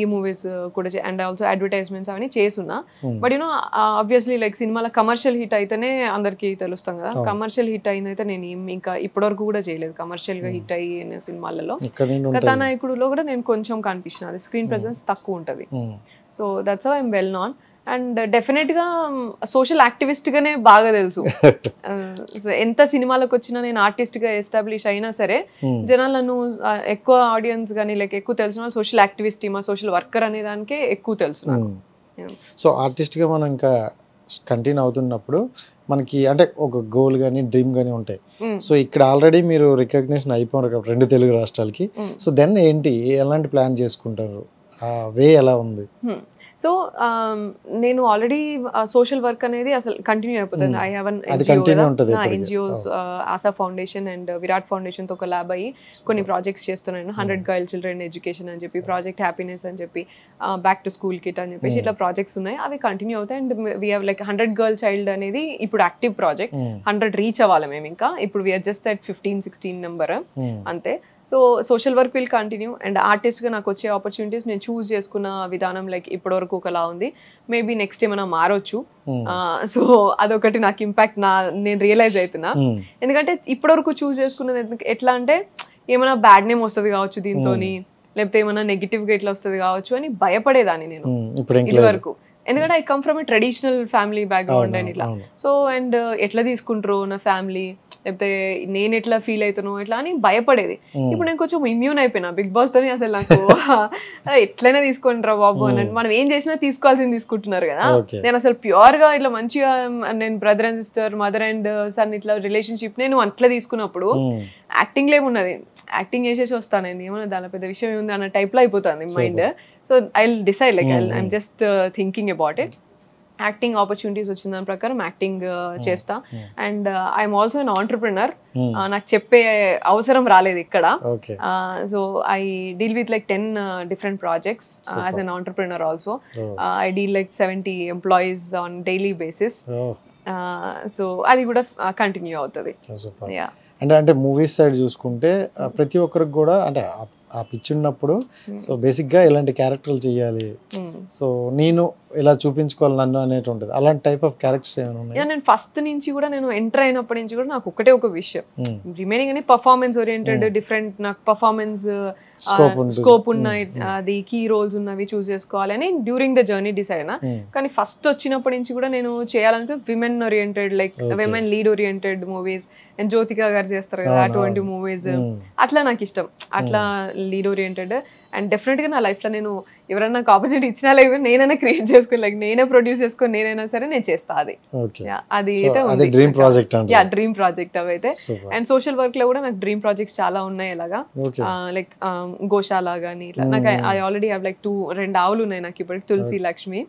B: ఈ మూవీస్ కూడా అండ్ ఆల్సో అడ్వర్టైజ్మెంట్స్ అవన్నీ చేసున్నా. బట్ ఆబ్వియస్లీ లైక్ సినిమాల కమర్షియల్ హిట్ అయితేనే అందరికి తెలుస్తాం కదా. కమర్షియల్ హిట్ అయిందైతే నేను ఇంకా ఇప్పటివరకు కూడా చేయలేదు కమర్షియల్ గా హిట్ అయిన సినిమాలలో. కథానాయకుడులో కూడా నేను కొంచెం కనిపించిన, అది స్క్రీన్ ప్రెసెన్స్ తక్కువ ఉంటుంది. So that's how I'm well non. And definite గా సోషల్ యాక్టివిస్ట్ గానే బాగా తెలుసు. ఎంత సినిమాలకు వచ్చినా నేను ఆర్టిస్ట్ గా ఎస్టాబ్లిష్ అయినా సరే జనాలు నన్ను ఎక్కువ ఆడియన్స్ కానీ లైక్ ఎక్కువ తెలిసిన సోషల్ యాక్టివిస్ట్ మా సోషల్ వర్కర్ అనే దానికే ఎక్కువ తెలుసు నాకు.
A: సో ఆర్టిస్ట్ గా మనం ఇంకా కంటిన్యూ అవుతున్నప్పుడు మనకి అంటే ఒక గోల్ కానీ డ్రీమ్ కానీ ఉంటాయి. సో ఇక్కడ ఆల్రెడీ మీరు రికగ్నిషన్ అయిపోయినారు 2 తెలుగు రాష్ట్రాలకి. సో దెన్ ఏంటి, ఎలాంటి ప్లాన్ చేసుకుంటారు, ఆ వే ఎలా ఉంది?
B: సో నేను ఆల్రెడీ సోషల్ వర్క్ అనేది అసలు కంటిన్యూ అయిపోతుంది. I have NGOs ASHA foundation and Virat foundation తో ఒక ల్యాబ్ అయ్యి కొన్ని ప్రాజెక్ట్స్ చేస్తున్నాను. 100 గర్ల్ చిల్డ్రన్ ఎడ్యుకేషన్ అని చెప్పి, ప్రాజెక్ట్ హ్యాపీనెస్ అని చెప్పి, బ్యాక్ టు స్కూల్ కిట్ అని చెప్పేసి ఇట్లా ప్రాజెక్ట్స్ ఉన్నాయి. అవి కంటిన్యూ అవుతాయి. And we have like 100 girl child అనేది ఇప్పుడు యాక్టివ్ ప్రాజెక్ట్. 100 రీచ్ అవ్వాలి మేము ఇంకా. ఇప్పుడు వీఆర్ జస్ట్ అట్ 15-16 నెంబర్ అంతే. So social work will continue. And ఆర్టిస్ట్గా నాకు వచ్చే ఆపర్చునిటీస్ నేను చూస్ చేసుకున్న విధానం లైక్ ఇప్పటివరకు ఒకలా ఉంది, మేబీ నెక్స్ట్ ఏమైనా మారొచ్చు. సో అదొకటి నాకు ఇంపాక్ట్ నేను రియలైజ్ అవుతున్నా. ఎందుకంటే ఇప్పటివరకు చూస్ చేసుకున్నది ఎట్లా అంటే ఏమైనా బ్యాడ్ నేమ్ వస్తుంది కావచ్చు దీంతో, లేకపోతే ఏమైనా నెగిటివ్గా ఇట్లా వస్తుంది కావచ్చు అని భయపడేదాన్ని నేను ఇది వరకు. ఎందుకంటే I come from A traditional family background and ఇట్లా. సో అండ్ ఎట్లా తీసుకుంటారు నా ఫ్యామిలీ, లేకపోతే నేను ఎట్లా ఫీల్ అవుతాను ఎట్లా అని భయపడేది. ఇప్పుడు నేను కొంచెం ఇమ్యూన్ అయిపోయినా బిగ్ బాస్ తోని. అసలు నాకు ఎట్లయినా తీసుకుంటారా బాబు అని, మనం ఏం చేసినా తీసుకోవాల్సింది తీసుకుంటున్నారు కదా. నేను అసలు ప్యూర్ గా ఇట్లా మంచిగా నేను brother and sister, mother and son ఇట్లా రిలేషన్షిప్ నేను అట్లా తీసుకున్నప్పుడు యాక్టింగ్ లేమున్నది, యాక్టింగ్ చేసేసి వస్తాను నేను, ఏమన్నా దాని పెద్ద విషయం ఏముంది అన్న టైప్ లో అయిపోతుంది mind. So I will decide like I'm just thinking about it. Acting opportunities వచ్చిన దాని ప్రకారం యాక్టింగ్ చేస్తా. And I'm also an entrepreneur. నాకు చెప్పే అవసరం రాలేదు ఇక్కడ. So I deal with like 10 different projects as an entrepreneur also. I deal like 70 employees on daily basis. So అది కూడా కంటిన్యూ అవుతుంది.
A: అంటే మూవీస్ సైడ్ చూసుకుంటే ప్రతి ఒక్కరికి కూడా అంటే ఆ పిచ్చి ఉన్నప్పుడు సో బేసిక్గా ఇలాంటి క్యారెక్టర్లు చేయాలి, సో నేను ఇలా చూపించుకోవాలి నన్ను అనేటి ఉంటుంది. అలాంటి టైప్ ఆఫ్ క్యారెక్టర్స్ ఏమైనా ఉన్నాయి?
B: నేను ఫస్ట్ నుంచి కూడా నేను ఎంటర్ అయినప్పటి నుంచి కూడా నాకు ఒకటే ఒక విషయం, రిమైనింగ్ అని పర్ఫార్మెన్స్ ఓరియంటెడ్ డిఫరెంట్ నాకు పర్ఫార్మెన్స్ స్కోప్ ఉన్న అది కీ రోల్స్ ఉన్నవి చూస్ చేసుకోవాలి అని డ్యూరింగ్ ద జర్నీ డిసైడ్ అయినా. కానీ ఫస్ట్ వచ్చినప్పటి నుంచి కూడా నేను చేయాలంటే women oriented like women lead oriented movies, and Jyothika గారు చేస్తారు కదా అటువంటి మూవీస్, అట్లా నాకు ఇష్టం, అట్లా లీడ్ ఓరియంటెడ్. అండ్ డెఫినెట్గా నా లైఫ్లో నేను ఎవరైనా నాకు ఆపర్చునిటీ ఇచ్చినా లేకపోతే నేనైనా క్రియేట్ చేసుకుని లైక్ నేనే ప్రొడ్యూస్ చేసుకొని నేనైనా సరే నేను చేస్తా. అది అది అయితే
A: డ్రీమ్ ప్రాజెక్ట్,
B: డ్రీమ్ ప్రాజెక్ట్ అవైతే. అండ్ సోషల్ వర్క్ లో కూడా నాకు డ్రీమ్ ప్రాజెక్ట్స్ చాలా ఉన్నాయి. ఇలాగా లైక్ గోశాల గానీ ఇట్లా నాకు ఐ ఆల్రెడీ హ్యావ్ లైక్ 2 ఆవులు ఉన్నాయి నాకు ఇప్పటికి, తులసి లక్ష్మి,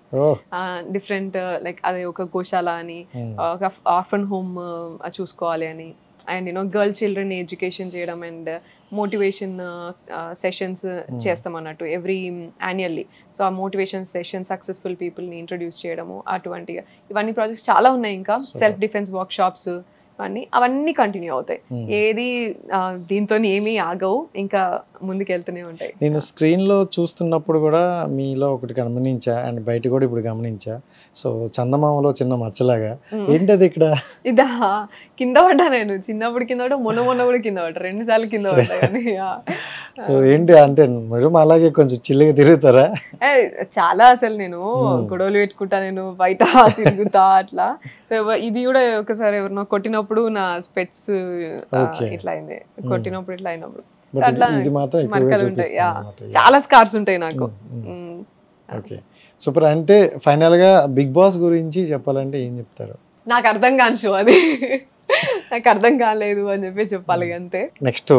B: డిఫరెంట్ లైక్ అదే ఒక గోశాల అని, ఒక ఆర్ఫన్ హోమ్ చూసుకోవాలి అని, అండ్ గర్ల్ చిల్డ్రన్ ఎడ్యుకేషన్ చేయడం అండ్ మోటివేషన్ సెషన్స్ చేస్తాం అన్నట్టు ఎవ్రీ యాన్యువల్లీ. సో ఆ మోటివేషన్ సెషన్ సక్సెస్ఫుల్ పీపుల్ని ఇంట్రడ్యూస్ చేయడము అటువంటి ఇవన్నీ ప్రాజెక్ట్స్ చాలా ఉన్నాయి. ఇంకా సెల్ఫ్ డిఫెన్స్ వర్క్ షాప్స్ అవన్నీ కంటిన్యూ అవుతాయి. ఏది దీంతో ఏమీ ఆగవు, ఇంకా ముందుకెళ్తూనే ఉంటాయి.
A: నేను స్క్రీన్లో చూస్తున్నప్పుడు కూడా మీలో ఒకటి గమనించా అండ్ బయట కూడా ఇప్పుడు గమనించా, సో చందమామలో చిన్న మచ్చలాగా ఏంటది ఇక్కడ?
B: ఇదా కింద పడ్డా, నేను చిన్నప్పుడు కింద పడ్డా, మొన్న కూడా కింద పడ్డా, 2 సార్లు కింద పడ్డా. కానీ
A: సో ఏంటి అంటే మీరు అలాగే కొంచెం చిల్లిగా తిరుగుతారా?
B: చాలా అసలు నేను గొడవలు పెట్టుకుంటా, నేను బయట తిరుగుతా అట్లా. సో ఇది కూడా ఒకసారి ఎవరినో కొట్టినప్పుడు నా స్పెట్స్ ఇట్లా అయింది, కొట్టినప్పుడు ఇట్లా అయినప్పుడు చాలా స్కార్స్ ఉంటాయి నాకు.
A: Okay super. అంటే ఫైనల్ గా బిగ్ బాస్ గురించి చెప్పాలంటే ఏం చెప్తారు?
B: నాకు అర్థం కాని షో అది, నాకు అర్థం కాలేదు అని చెప్పి చెప్పాలి అంతే.
A: నెక్స్ట్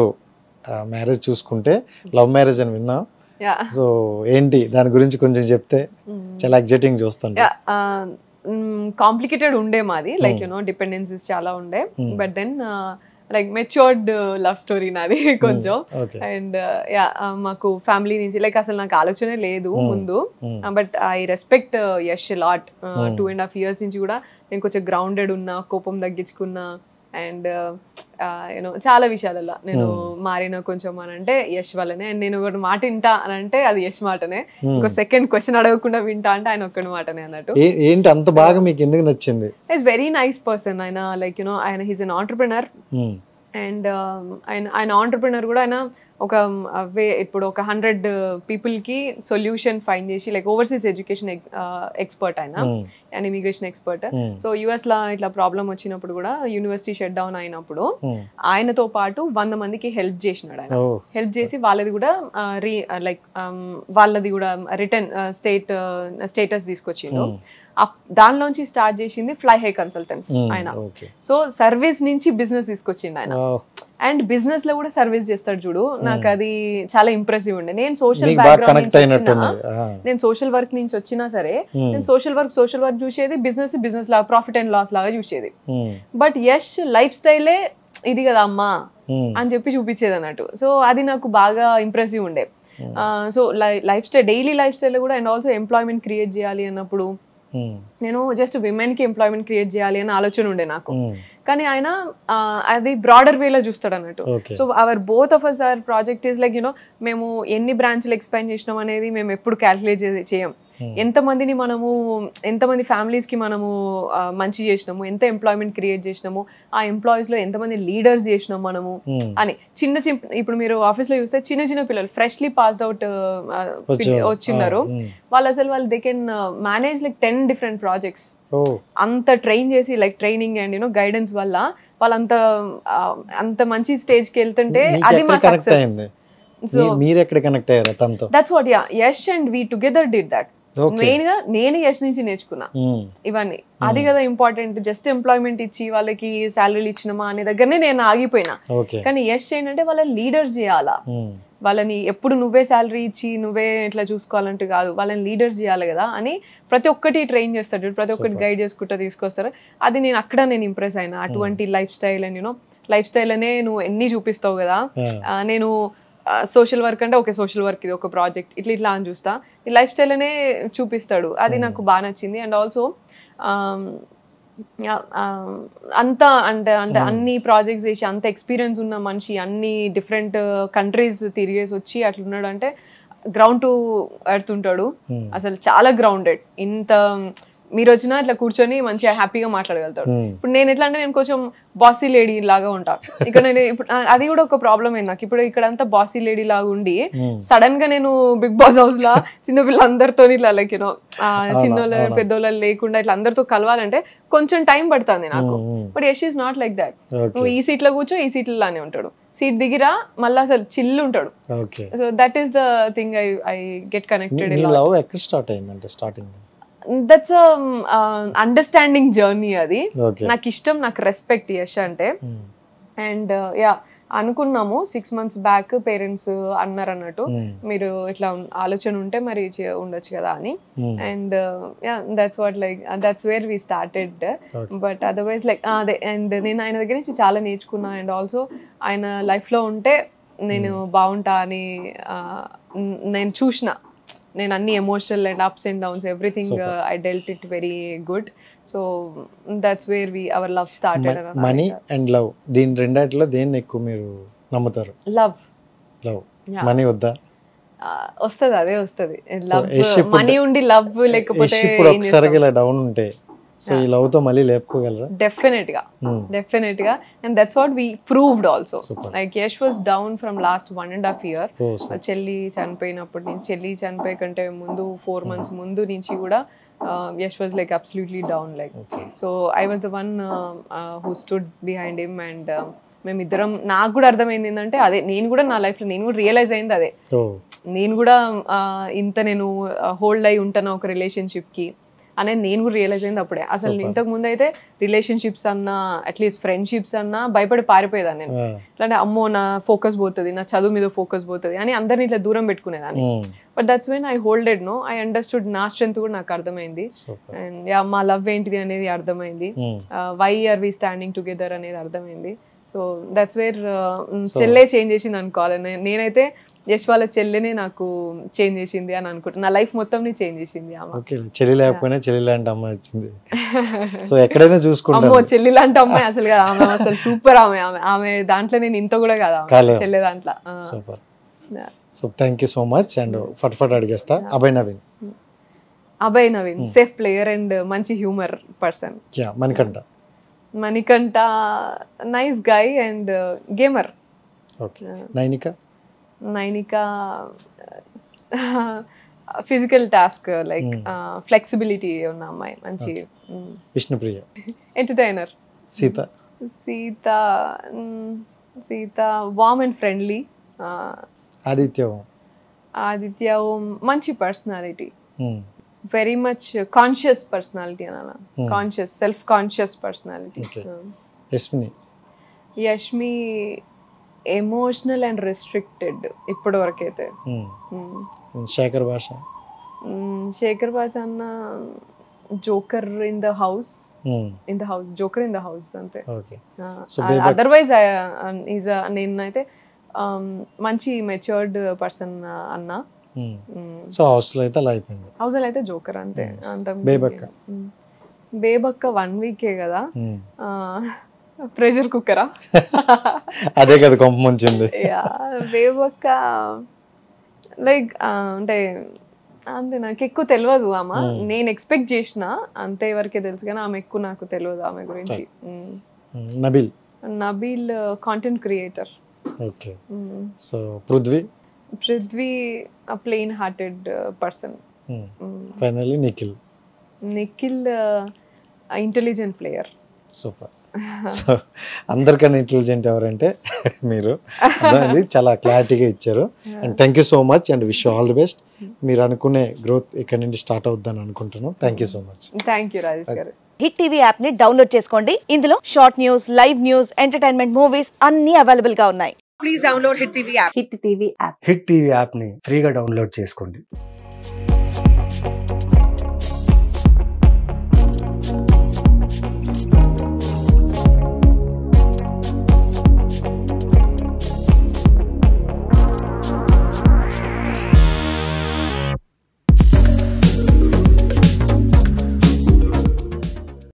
A: మ్యారేజ్ చూసుకుంటే లవ్ మ్యారేజ్ అని విన్నాం, సో ఏంటి దాని గురించి కొంచెం చెప్తే చాలా ఎగ్జైటింగ్ చూస్తాను.
B: కాంప్లికేటెడ్ ఉండే మాది, లైక్ డిపెండెన్సీస్ చాలా ఉండే, but then like matured love story నాది కొంచెం. అండ్ మాకు ఫ్యామిలీ నుంచి లైక్ అసలు నాకు ఆలోచనే లేదు ముందు, but I respect Yash lot. 2.5 years నుంచి కూడా నేను కొంచెం గ్రౌండెడ్ ఉన్నా, కోపం తగ్గించుకున్నా, అండ్ చాలా విషయాలలో నేను మారిన కొంచెం అని అంటే యష్ వల్లనే. అండ్ నేను ఒకటి మాట వింటా అని అంటే అది యష్ మాటనే, ఇంకో సెకండ్ క్వశ్చన్ అడగకుండా వింటా అంటే ఆయన ఒక్కడి మాటనే అన్నట్టు.
A: ఏంటి అంత బాగా మీకు ఎందుకు నచ్చింది?
B: ఈస్ వెరీ నైస్ పర్సన్ ఆయన, లైక్ ఆయన హీస్ అన్ ఆంటర్ప్రినర్. అండ్ ఆయన ఆంటర్ప్రినర్ కూడా ఆయన ఒక ఇప్పుడు ఒక 100 పీపుల్కి సొల్యూషన్ ఫైండ్ చేసి, లైక్ ఓవర్సీస్ ఎడ్యుకేషన్ ఎక్స్పర్ట్ ఆయన, and immigration expert. So US లా ఇట్లా ప్రాబ్లం వచ్చినప్పుడు కూడా, యూనివర్సిటీ షట్ డౌన్ అయినప్పుడు ఆయనతో పాటు 100 మందికి హెల్ప్ చేసినాడు ఆయన. హెల్ప్ చేసి వాళ్ళది కూడా లైక్ వాళ్ళది కూడా రిటర్న్ స్టేటస్ తీసుకొచ్చిండు. దానిలోంచి స్టార్ట్ చేసింది ఫ్లై హై కన్సల్టెంట్స్ ఆయన. సో సర్వీస్ నుంచి బిజినెస్ తీసుకొచ్చిండు ఆయన, అండ్ బిజినెస్ లో కూడా సర్వీస్ చేస్తాడు చూడు, నాకు అది చాలా ఇంప్రెసివ్ ఉండే. నేను సోషల్ బ్యాక్గ్రౌండ్ నేను సోషల్ వర్క్ నుంచి వచ్చినా సరే, నేను సోషల్ వర్క్ చూసేది, బిజినెస్ లాగా ప్రాఫిట్ అండ్ లాస్ లాగా చూసేది. బట్ యష్ లైఫ్ స్టైలే ఇది కదా అమ్మా అని చెప్పి చూపించేది అన్నట్టు. సో అది నాకు బాగా ఇంప్రెసివ్ ఉండే. So life style, daily life style కూడా, అండ్ ఆల్సో ఎంప్లాయ్మెంట్ క్రియేట్ చేయాలి అన్నప్పుడు నేను జస్ట్ విమెన్ కి ఎంప్లాయ్మెంట్ క్రియేట్ చేయాలి అని ఆలోచన ఉండే నాకు. కానీ ఆయన అది బ్రాడర్ వేలో చూస్తాడు అన్నట్టు. So our both of us our project is like మేము ఎన్ని బ్రాంచ్లు ఎక్స్పాండ్ చేసినాం అనేది మేము ఎప్పుడు క్యాల్కులేట్ చేయం. ఎంతమంది ఫ్యామిలీస్కి మనము మంచి చేసినాము, ఎంత ఎంప్లాయ్మెంట్ క్రియేట్ చేసినాము, ఆ ఎంప్లాయీస్లో ఎంతమంది లీడర్స్ చేసినాము మనము అని. ఇప్పుడు మీరు ఆఫీస్లో చూస్తే చిన్న పిల్లలు ఫ్రెష్లీ పాస్డ్ అవుట్ వచ్చిన్నారు, వాళ్ళు they can manage like 10 different projects. అంత ట్రైన్ చేసి, లైక్ ట్రైనింగ్ అండ్ గైడెన్స్ వల్ల వాళ్ళంత అంత మంచి స్టేజ్కి వెళ్తుంటే అది మా సక్సెస్.
A: సో మీరు ఎక్కడ కనెక్ట్ అయ్యారు తనతో?
B: That's what Yash and we together did that. Main గా నేను యష్ నుంచి నేర్చుకున్నా ఇవన్నీ. అది కదా ఇంపార్టెంట్. జస్ట్ ఎంప్లాయ్మెంట్ ఇచ్చి వాళ్ళకి శాలరీలు ఇచ్చినమా అనే దగ్గరనే నేను ఆగిపోయినా. కానీ యష్ ఏంటంటే వాళ్ళని లీడర్స్ చేయాలా, వాళ్ళని ఎప్పుడు నువ్వే శాలరీ ఇచ్చి నువ్వే ఇట్లా చూసుకోవాలంటే కాదు, వాళ్ళని లీడర్స్ చేయాలి కదా అని ప్రతి ఒక్కటి ట్రైన్ చేస్తాడు, ప్రతి ఒక్కటి గైడ్ చేసుకుంటూ తీసుకొస్తారు. అది నేను ఇంప్రెస్ అయినా. అటువంటి life style and life style అనే నువ్వు ఎన్ని చూపిస్తావు కదా. నేను సోషల్ వర్క్ అంటే ఓకే సోషల్ వర్క్ ఇది ఒక ప్రాజెక్ట్ ఇట్లా అని చూస్తా, ఈ లైఫ్ స్టైల్ అనే చూపిస్తాడు. అది నాకు బాగా నచ్చింది. అండ్ ఆల్సో అంత అంటే అన్ని ప్రాజెక్ట్స్ చేసి అంత ఎక్స్పీరియన్స్ ఉన్న మనిషి అన్ని డిఫరెంట్ కంట్రీస్ తిరిగేసి వచ్చి అట్లున్నాడు అంటే గ్రౌండ్ టు ఎర్త్ ఉంటాడు అసలు చాలా గ్రౌండెడ్. ఇంత మీరు వచ్చినా ఇట్లా కూర్చొని మంచిగా హ్యాపీగా మాట్లాడగలుగుతాడు. ఇప్పుడు నేను ఎట్లా అంటే నేను కొంచెం బాసీ లేడీ లాగా ఉంటాను ఇక్కడ. నేను ఇప్పుడు అది కూడా ఒక ప్రాబ్లం అయింది నాకు. ఇప్పుడు ఇక్కడ అంతా బాసీ లేడీ లాగా ఉండి సడన్ గా నేను బిగ్ బాస్ హౌస్ లా చిన్నపిల్లలందరితో ఇట్లా లైక్ యూనో చిన్నోళ్ళ పెద్దోళ్ళ లేకుండా ఇట్లా అందరితో కలవాలంటే కొంచెం టైం పడుతుంది నాకు. But Yash is not like that. నువ్వు ఈ సీట్ లో కూర్చో ఈ సీట్ లానే ఉంటాడు, సీట్ దిగిరా మళ్ళీ అసలు చిల్లు ఉంటాడు. So that is the thing I get connected. That's understanding journey అది. నాకు ఇష్టం, నాకు రెస్పెక్ట్ యష్ అంటే. అండ్ యా అనుకున్నాము 6 months బ్యాక్ పేరెంట్స్ అన్నారు అన్నట్టు మీరు ఇట్లా ఆలోచన ఉంటే మరి ఉండొచ్చు కదా అని. And yeah that's what like that's where we started. But otherwise like అదే. అండ్ నేను ఆయన దగ్గర నుంచి చాలా నేర్చుకున్నా. అండ్ ఆల్సో ఆయన లైఫ్లో ఉంటే నేను బాగుంటా అని నేను చూసిన. నేను అన్ని emotional and ups and downs everything I dwelt it very good. So that's wear hour love started.
A: Money and love, దీని రెండిట్లో దేన్ని ఎక్కువ మీరు నమ్ముతారు?
B: లవ్.
A: మనీ వద్దా?
B: వస్తుంది, అదే వస్తుంది. మనీ ఉండి లవ్ లేకపోతే
A: ఇప్పుడు ఒకసారి ఇలా డౌన్ ఉంటే సో ఈ లవ్ తో మళ్ళీ లేపుకోగలరా?
B: డెఫినెట్ గా. And that's what we proved also. Like Yash was down from last 1.5 years. చెల్లి చనిపోయినప్పటి నుంచి, చెల్లి చనిపోయే కంటే ముందు 4 months ముందు నుంచి కూడా Yash was like absolutely down. Like so I was the one who stood behind him. And మేమిద్దరం, నాకు కూడా అర్థమైంది ఏంటంటే అదే, నేను కూడా నా లైఫ్ లో నేను కూడా రియలైజ్ అయింది అదే. నేను కూడా ఇంత నేను హోల్డ్ అయి ఉంటాను ఒక రిలేషన్షిప్ కి అనేది నేను కూడా రియలైజ్ అయింది అప్పుడే. అసలు ఇంతకు ముందు అయితే రిలేషన్షిప్స్ అన్నా అట్లీస్ట్ ఫ్రెండ్షిప్స్ అన్నా భయపడి పారిపోయేదాన్ని నేను. ఇట్లాంటి అమ్మో నా ఫోకస్ పోతుంది, నా చదువు మీద ఫోకస్ పోతుంది అని అందరిని ఇట్లా దూరం పెట్టుకునేదాన్ని. But that's when I holded no I understood. నా స్ట్రెంత్ కూడా నాకు అర్థమైంది. అండ్ మా లవ్ ఏంటిది అనేది అర్థమైంది. Why are we standing together అనేది అర్థమైంది. సో దట్స్ వేర్ చెల్లె చేంజ్ చేసింది అనుకోవాలి. నేనైతే యష్ వాళ్ళ చెల్లెనే నాకు చేంజ్ చేసింది అని అనుకుంటున్నా. నా లైఫ్ మొత్తం చేంజ్ చేసింది ఆమె.
A: చెల్లి లేకపోయినా చెల్లి లాంటి అమ్మాయి వచ్చింది. సో ఎక్కడైనా చూసుకుంటాం.
B: అమ్మో చెల్లి లాంటి అమ్మాయి అసలు కదా ఆమె, అసలు సూపర్ ఆమె. ఆమె దాంట్లో నేను ఇంత కూడా కదా చెల్లె దాంట్లో.
A: Super. So thank you so much. And ఫట్ అడిగేస్తా, Abhay Naveen safe player and మంచి humour person. Manikanta nice guy and gamer. Nainika physical task like flexibility ఉన్న అమ్మాయి, మంచి. Vishnupriya
B: entertainer. Seetha warm and friendly. Aditya Om మంచి personality, very much conscious personality అన్న, conscious self conscious personality. Yashmi emotional and restricted ఇప్పటి వరకు అయితే.
A: శేఖర్ భాష అన్న joker in the house, joker in the house అంతే. అదర్వైజ్ నేనైతే మంచి మెచ్యూర్డ్ పర్సన్ అన్న. సో హౌస్ లో
B: అయితే జోకర్ అంతే. బేబక్క 1 week కదా, ప్రెషర్ కుక్కరా
A: అదే కదా కొంప ముంచింది.
B: బేబక్క లైక్ అంటే అంతే, నాకు ఎక్కువ తెలియదు ఆమె. నేను ఎక్స్పెక్ట్ చేసిన అంతే వరకే తెలుసు కానీ ఆమె ఎక్కువ నాకు తెలియదు ఆమె గురించి. Nabeel content creator.
A: So Prithvi
B: plain hearted person.
A: Finally
B: Nikhil intelligent player.
A: Super. So అందరికన్నా ఇంటెలిజెంట్ ఎవరంటే మీరు, చాలా క్లారిటీగా ఇచ్చారు. And thank you so much and wish all the best. మీరు అనుకునే గ్రోత్ ఇక్కడ నుండి స్టార్ట్ అవుద్దని అనుకుంటున్నాను. Thank you so much.
B: Thank you Rajesh గారు.
C: హిట్ టీవీ యాప్ ని డౌన్లోడ్ చేసుకోండి. ఇందులో short news, live news, entertainment movies అన్ని అవైలబుల్ గా ఉన్నాయి.
B: Please download hit TV app.
C: Hit TV app ని ఫ్రీగా డౌన్లోడ్ చేసుకోండి.